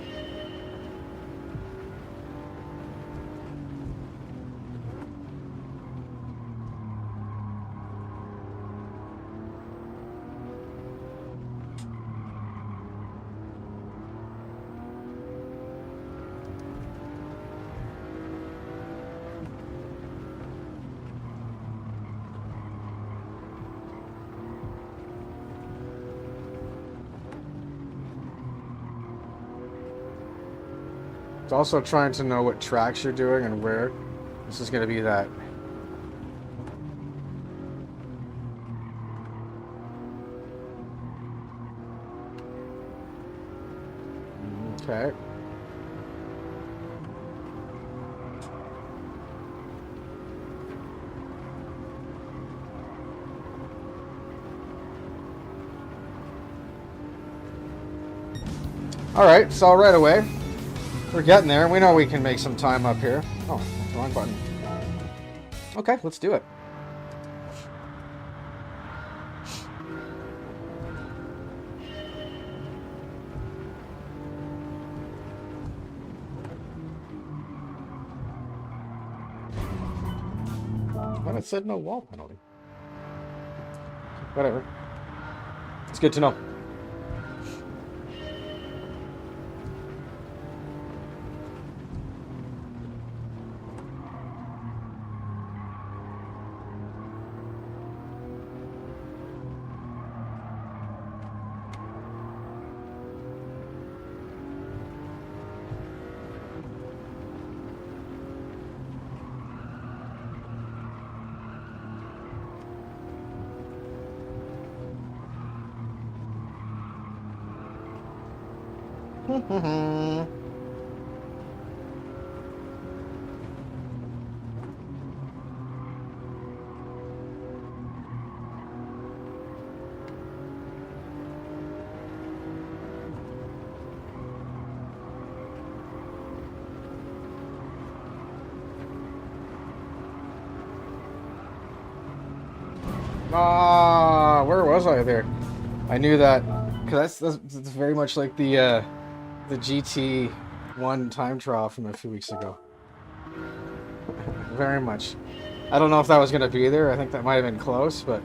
It's also trying to know what tracks you're doing and where. This is going to be that. Okay. All right, so right away. We're getting there. We know we can make some time up here. Oh, wrong button. Okay, let's do it. But it said no wall penalty. Whatever. It's good to know. Where was I there? I knew that because that's very much like the GT one time trial from a few weeks ago. Very much. I don't know if that was going to be there. I think that might have been close, but...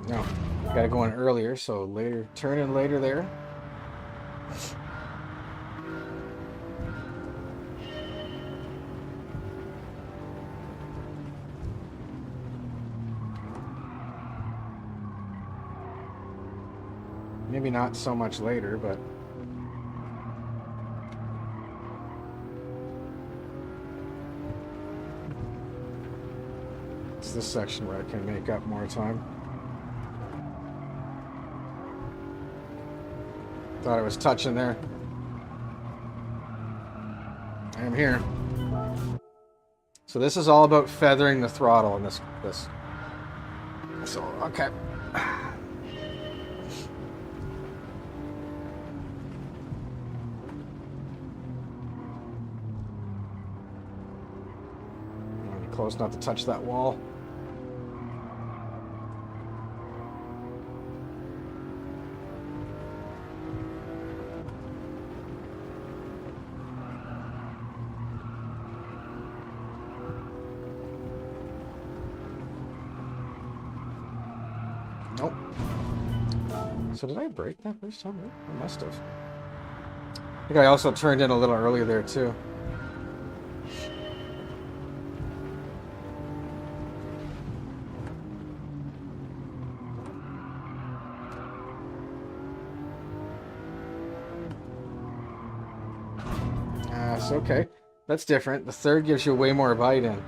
no. Got to go in earlier, so later. Turn in later there. Maybe not so much later, but... it's this section where I can make up more time. Thought I was touching there. I am here. So this is all about feathering the throttle in this. So, okay. Close not to touch that wall. Nope. So did I break that first time? I must have. I think I also turned in a little earlier there too. Okay, that's different. The third gives you way more bite in.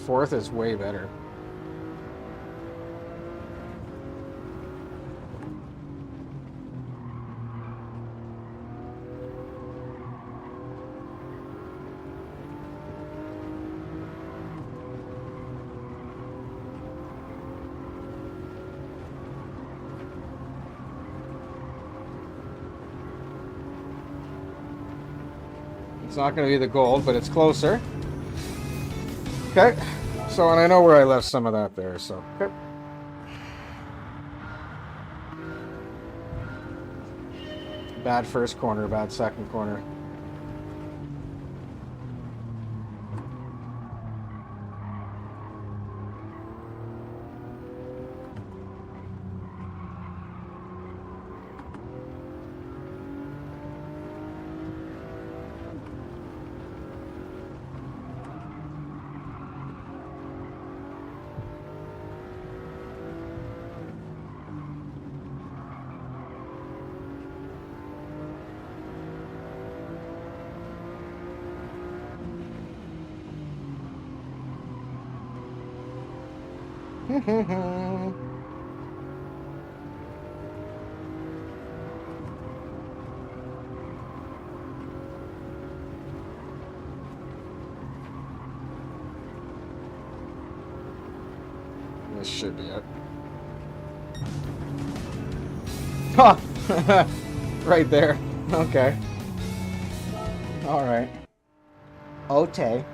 Fourth is way better. It's not going to be the gold, but it's closer. Okay. So, and I know where I left some of that there, so. Okay. Bad first corner, bad second corner. This should be it. Ha! Right there. Okay. Alright. Okay.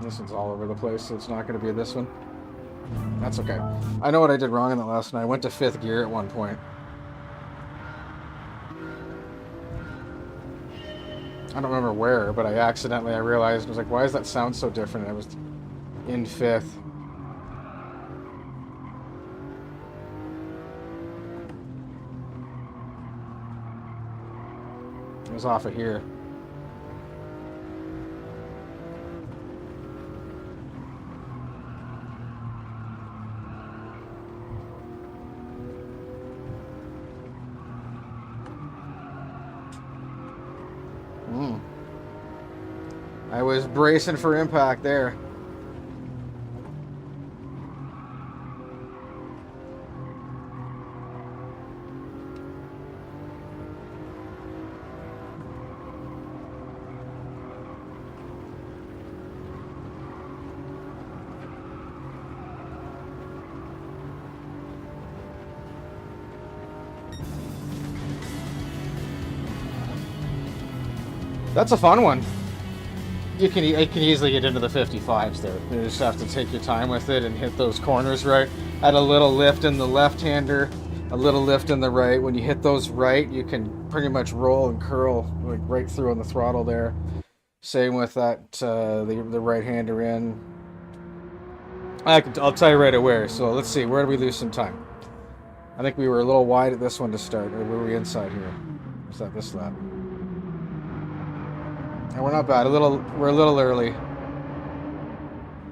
This one's all over the place, so it's not going to be this one. That's okay. I know what I did wrong in the last one. I went to 5th gear at one point. I don't remember where, but I realized, I was like, why does that sound so different? And I was in 5th. It was off of here. I was bracing for impact there. That's a fun one. You can easily get into the 55s there. You just have to take your time with it and hit those corners right. Add a little lift in the left-hander, a little lift in the right. When you hit those right, you can pretty much roll and curl like right through on the throttle there. Same with that the right-hander in. I'll tell you right away. So let's see, where did we lose some time? I think we were a little wide at this one to start. Or were we inside here? Was that this lap? And we're not bad. We're a little early.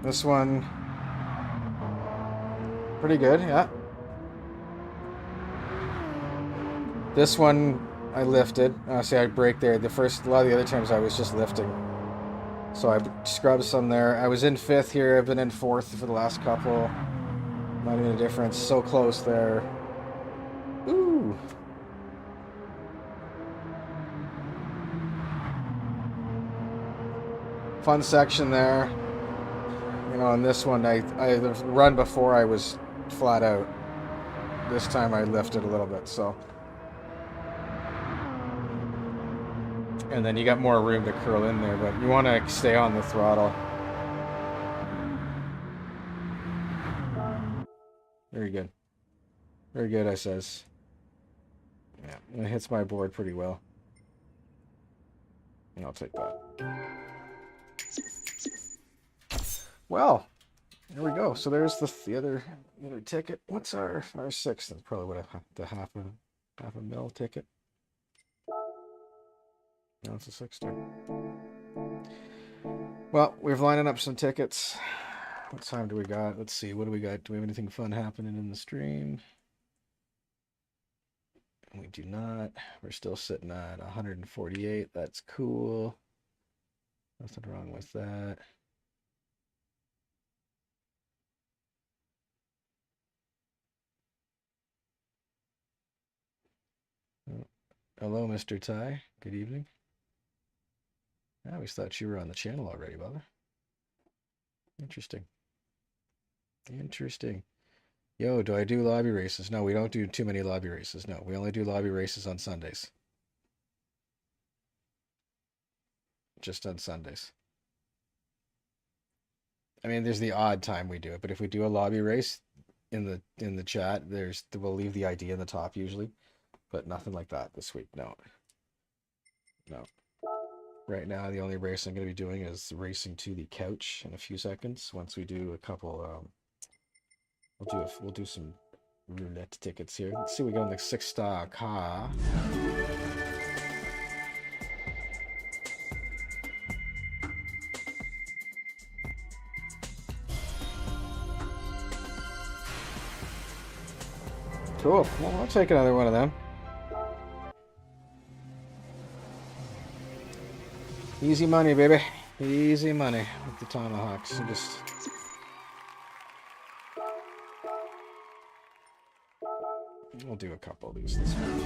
This one, pretty good, yeah. This one, I lifted. See, I braked there. A lot of the other times I was just lifting. So I scrubbed some there. I was in 5th here. I've been in 4th for the last couple. Not even a difference. So close there. Ooh. Fun section there. You know, on this one, the run before I was flat out. This time I lifted a little bit, so. And then you got more room to curl in there, but you want to stay on the throttle. Very good. Very good, I says. Yeah, it hits my board pretty well. And I'll take that. Well, there we go. So there's the other ticket. What's our 6th? That's probably what the half a mil ticket. No, it's a 6-star. Well, we're lining up some tickets. What time do we got? Let's see. What do we got? Do we have anything fun happening in the stream? We do not. We're still sitting at 148. That's cool. Nothing wrong with that. Hello, Mr. Ty. Good evening. I always thought you were on the channel already, brother. Interesting. Interesting. Yo, do I do lobby races? No, we don't do too many lobby races. No, we only do lobby races on Sundays. Just on Sundays. I mean, there's the odd time we do it, but if we do a lobby race in the chat, we'll leave the ID in the top usually. But nothing like that this week. No. No. Right now, the only race I'm going to be doing is racing to the couch in a few seconds. Once we do a couple, we'll do some roulette tickets here. Let's see, we got on the 6-star car. Cool. Well, I'll take another one of them. Easy money, baby. Easy money with the tomahawks. Just we'll do a couple of these this week.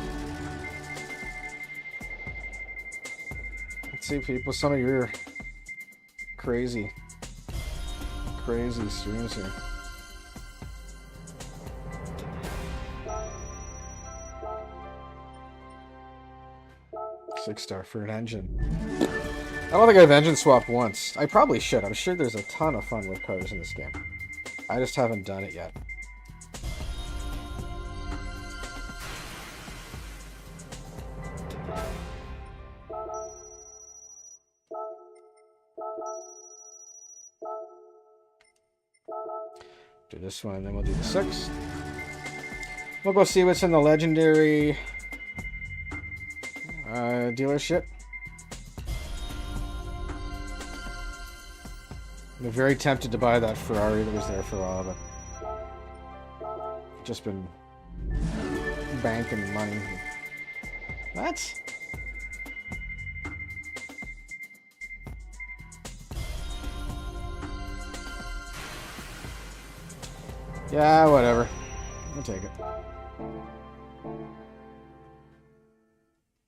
Let's see, people. Some of your crazy streams here. Six-star for an engine. I don't think I've engine swapped once. I probably should. I'm sure there's a ton of fun with cars in this game. I just haven't done it yet. Do this one, then we'll do the 6. We'll go see what's in the legendary dealership. I'm very tempted to buy that Ferrari that was there for a while, but just been banking money. What? Yeah, whatever. I'll take it.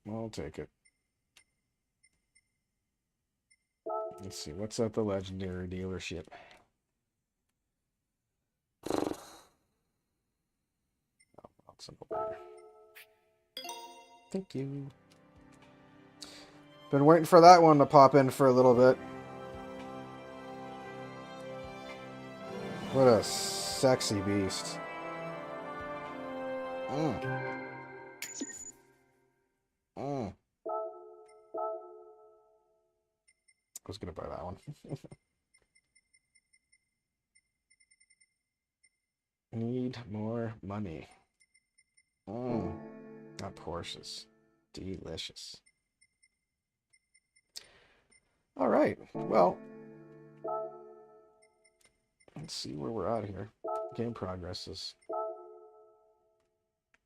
I'll take it. Let's see, what's at the legendary dealership? Oh, it's an opener. Thank you. Been waiting for that one to pop in for a little bit. What a sexy beast. I was gonna buy that one. Need more money. Not Porsches. Delicious. All right. Well, let's see where we're at here. Game progresses.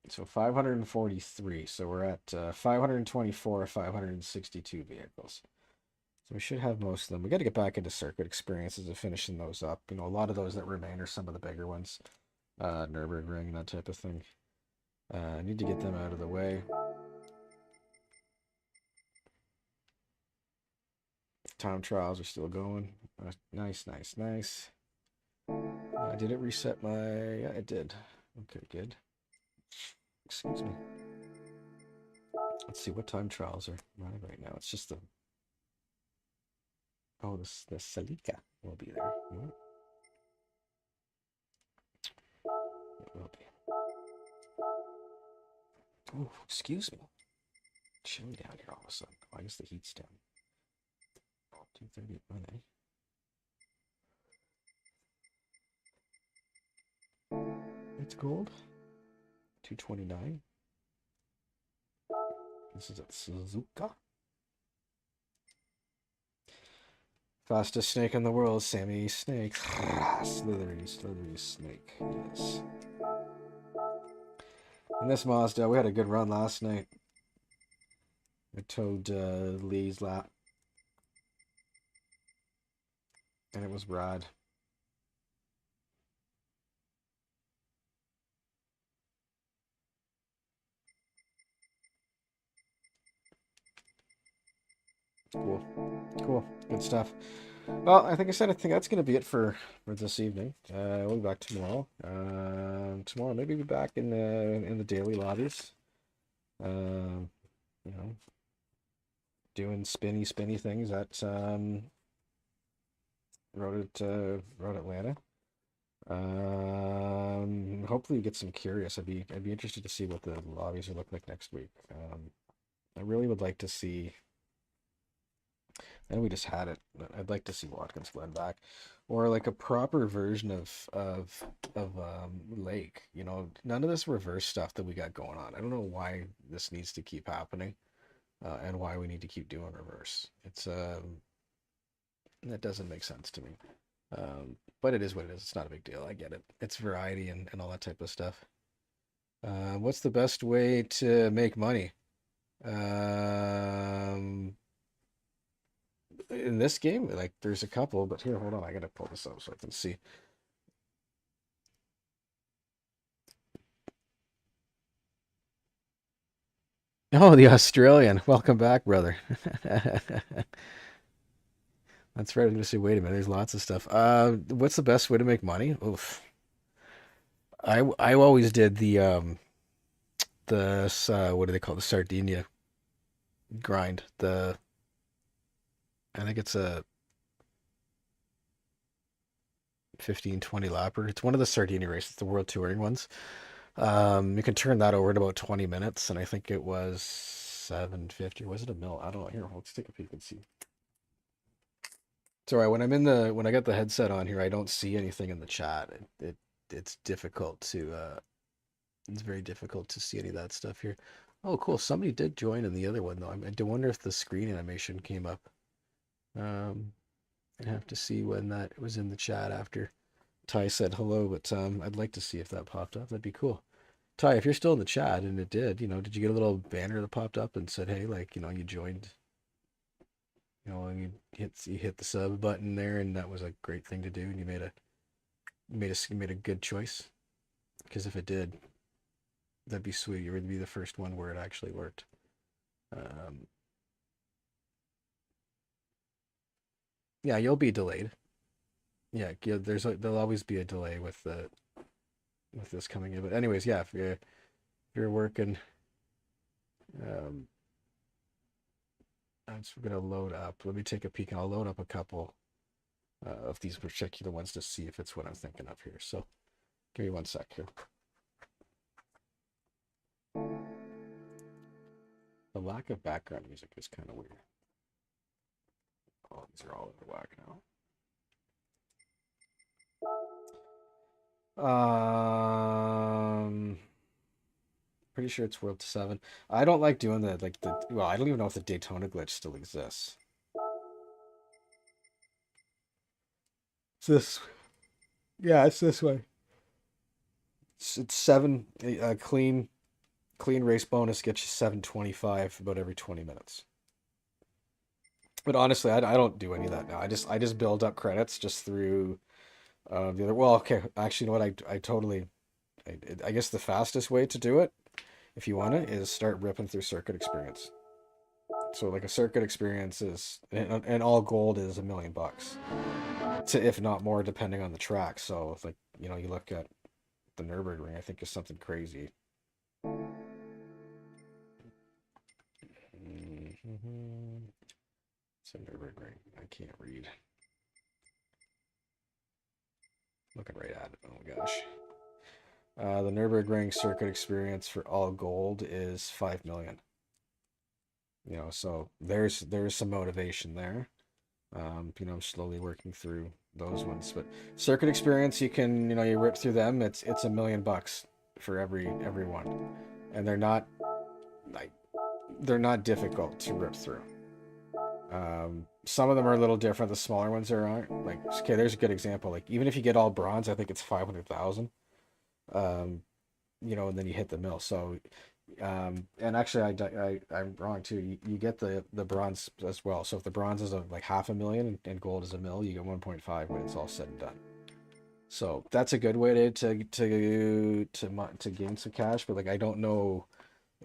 So 543. So we're at 524, 562 vehicles. So we should have most of them. We got to get back into circuit experiences and finishing those up. You know, a lot of those that remain are some of the bigger ones. Nürburgring, that type of thing. I need to get them out of the way. Time trials are still going. Nice, nice, nice. Did it reset my... Yeah, it did. Okay, good. Excuse me. Let's see what time trials are running right now. It's just the... Oh, the Celica will be there. It will be. Oh, excuse me. Chilly down here all of a sudden. Oh, I guess the heat's down. 2:30 Monday. It's gold. 229. This is at Suzuka. Fastest snake in the world, Sammy Snake. Slithery, slithery snake. Yes. In this Mazda, we had a good run last night. I towed Lee's lap. And it was rad. Cool. Cool. Good stuff. Well, I think that's going to be it for this evening. We'll be back tomorrow. Tomorrow, maybe be back in the daily lobbies. You know, doing spinny things at Road Atlanta. Hopefully, you get some curious. I'd be interested to see what the lobbies will look like next week. I really would like to see. And we just had it. I'd like to see Watkins Glen back, or like a proper version of Lake. You know, none of this reverse stuff that we got going on. I don't know why this needs to keep happening, and why we need to keep doing reverse. It's that doesn't make sense to me. But it is what it is. It's not a big deal. I get it. It's variety and all that type of stuff. What's the best way to make money? In this game, like, there's a couple, but here, hold on, I gotta pull this up so I can see. Oh, the Australian. Welcome back, brother. That's right. I'm gonna say, wait a minute, there's lots of stuff. What's the best way to make money? Oof. I always did the what do they call the Sardinia grind? I think it's a 15-20 lapper. It's one of the Sardinia races, the World Touring ones. You can turn that over in about 20 minutes, and I think it was 750. Was it a mil? I don't know. Here, let's take a peek and see. It's all right. When I got the headset on here, I don't see anything in the chat. It's difficult to it's very difficult to see any of that stuff here. Oh, cool. Somebody did join in the other one though. I do wonder if the screen animation came up. I'd have to see when that was in the chat after Ty said hello, but I'd like to see if that popped up. That'd be cool. Ty, if you're still in the chat, and it did, you know, did you get a little banner that popped up and said, hey, like, you know, you joined, you know, and you hit the sub button there, and that was a great thing to do, and you made made a good choice, because if it did, that'd be sweet. You would be the first one where it actually worked. Yeah, you'll be delayed. Yeah, there'll always be a delay with this coming in. But anyways, yeah, if you're working, um, I'm just gonna load up. Let me take a peek, and I'll load up a couple of these particular ones to see if it's what I'm thinking of here. So give me one sec here. The lack of background music is kind of weird. Oh, these are all out of whack now. Pretty sure it's World 7. I don't like doing well, I don't even know if the Daytona glitch still exists. It's this. Yeah, it's this way. It's 7 clean race bonus gets you 725 about every 20 minutes. But honestly, I don't do any of that now. I just build up credits just through the other. Well, okay, actually, you know what? I guess the fastest way to do it, if you want it, is start ripping through circuit experience. So like a circuit experience is, and all gold is $1 million, if not more, depending on the track. So if, like, you know, you look at the Nürburgring, I think is something crazy. It's a Nürburgring. I can't read. Looking right at it. Oh my gosh. The Nürburgring circuit experience for all gold is 5 million. You know, so there's some motivation there. You know, I'm slowly working through those ones, but circuit experience, you can, you know, you rip through them. It's $1 million for every one, and they're not difficult to rip through. Some of them are a little different. The smaller ones aren't. Like, okay, there's a good example. Like, even if you get all bronze, I think it's 500,000. You know, and then you hit the mill. So, and actually, I'm wrong too. You get the bronze as well. So if the bronze is like 500,000 and gold is $1 million, you get 1.5 when it's all said and done. So that's a good way to gain some cash. But like, I don't know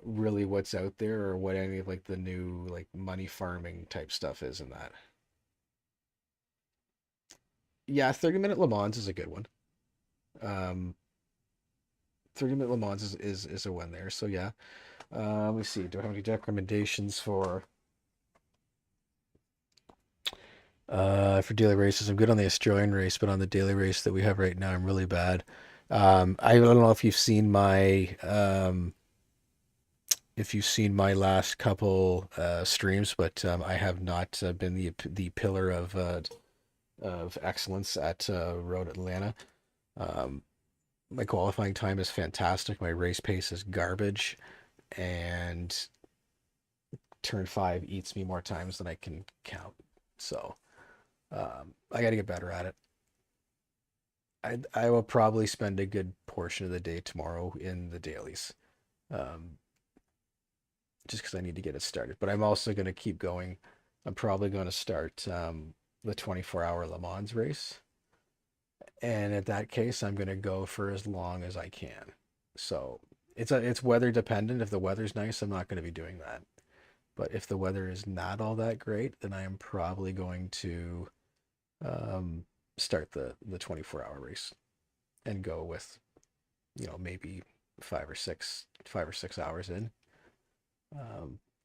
really what's out there or what any of like the new like money farming type stuff is in that. Yeah, 30-minute Le Mans is a good one. 30-minute Le Mans is a win there. So yeah. Let me see. Do I have any recommendations for daily races? I'm good on the Australian race, but on the daily race that we have right now, I'm really bad. I don't know if you've seen my last couple streams, but I have not been the pillar of excellence at Road Atlanta. My qualifying time is fantastic. My race pace is garbage, and turn 5 eats me more times than I can count. So I got to get better at it. I will probably spend a good portion of the day tomorrow in the dailies, just because I need to get it started. But I'm also going to keep going. I'm probably going to start the 24-hour Le Mans race. And in that case, I'm going to go for as long as I can. So it's weather dependent. If the weather's nice, I'm not going to be doing that. But if the weather is not all that great, then I am probably going to start the 24-hour race and go with, you know, maybe 5 or 6 hours in.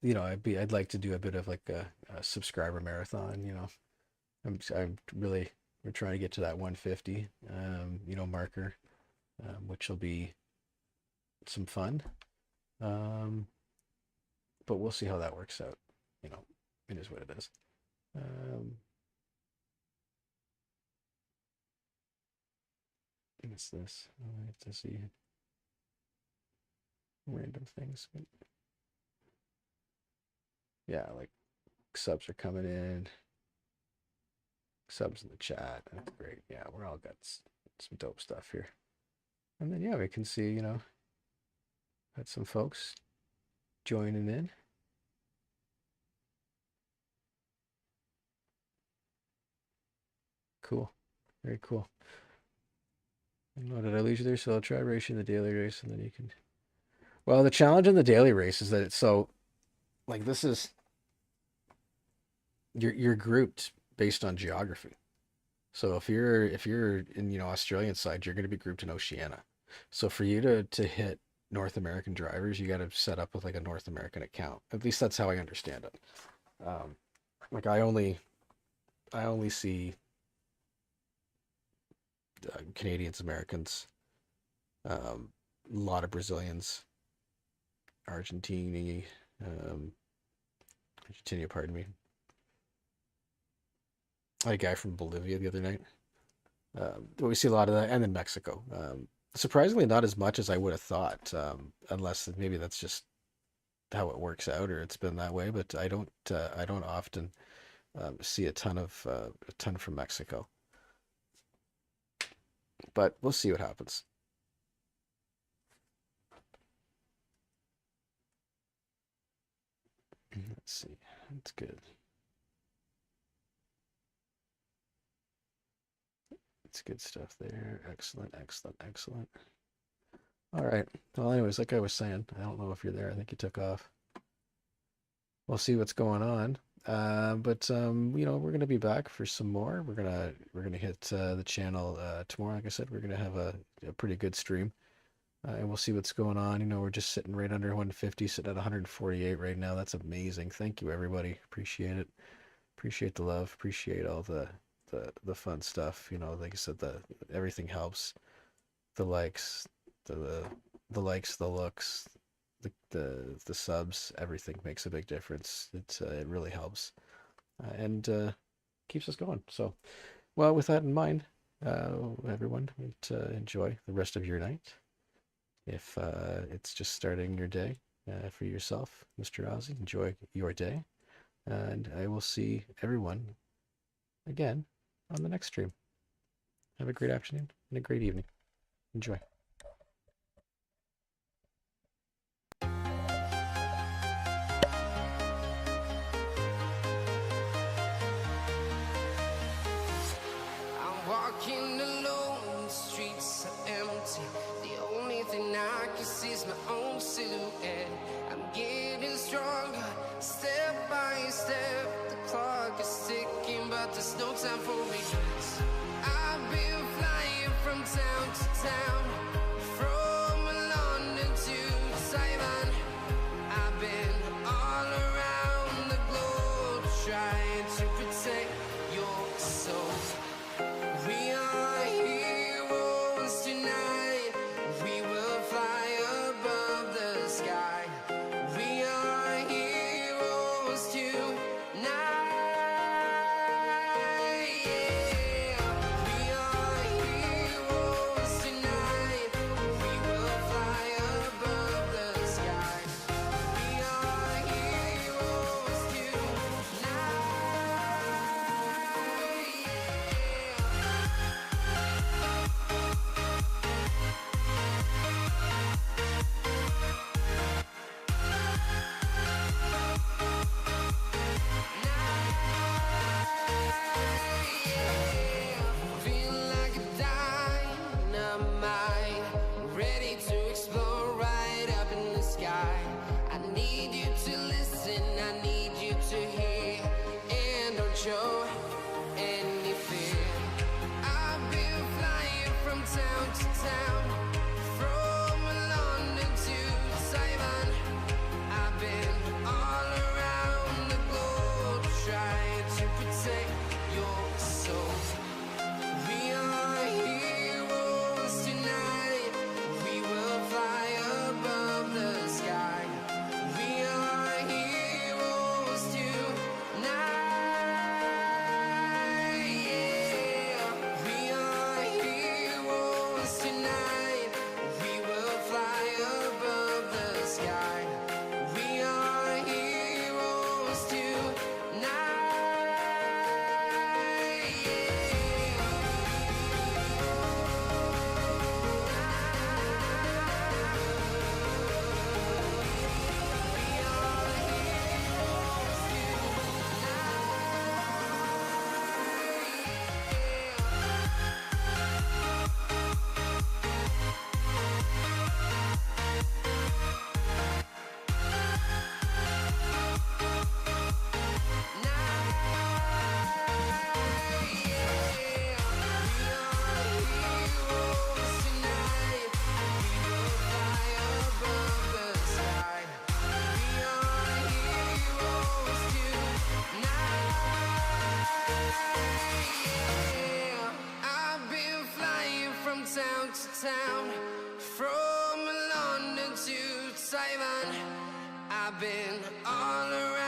You know, I'd like to do a bit of like a subscriber marathon. You know, we're trying to get to that 150 you know, marker, which will be some fun. But we'll see how that works out. You know, it is what it is. What's this? I have to see random things. Yeah, like subs are coming in. Subs in the chat. That's great. Yeah, we're all got some dope stuff here. And then, yeah, we can see, you know, got some folks joining in. Cool. Very cool. No, did I lose you there? So I'll try racing the daily race, and then you can. Well, the challenge in the daily race is that it's so, like, this is you're grouped based on geography. So if you're in, you know, Australian side, you're going to be grouped in Oceania. So for you to hit North American drivers, you got to set up with like a North American account. At least that's how I understand it. Like I only see Canadians, Americans, a lot of Brazilians, Argentini, Argentina, pardon me. I had a guy from Bolivia the other night. But we see a lot of that, and then Mexico. Surprisingly, not as much as I would have thought, unless maybe that's just how it works out, or it's been that way. But I don't often see a ton from Mexico. But we'll see what happens. Let's see. That's good. It's good stuff there. Excellent, excellent, excellent. All right. Well, anyways, like I was saying, I don't know if you're there. I think you took off. We'll see what's going on. But you know, we're gonna be back for some more. We're gonna hit the channel tomorrow. Like I said, we're gonna have a pretty good stream, and we'll see what's going on. You know, we're just sitting right under 150, sitting at 148 right now. That's amazing. Thank you, everybody. Appreciate it. Appreciate the love. Appreciate all the fun stuff. You know, like I said, everything helps. The likes, the likes, the looks, the subs, everything makes a big difference. It really helps, and keeps us going. So, well, with that in mind, everyone, enjoy the rest of your night. If it's just starting your day for yourself, Mr. Ozzy, enjoy your day, and I will see everyone again on the next stream. Have a great afternoon and a great evening. Enjoy. Walking alone, the streets are empty. The only thing I can see is my own silhouette. I'm getting stronger, step by step. The clock is ticking, but there's no time for regrets. I've been flying from town to town, from London to Taiwan. I've been all around the globe trying to protect your soul. We are heroes tonight. We will fly above the sky. We are heroes tonight. Yeah. We are heroes tonight. town to town, from London to Taiwan. I've been all around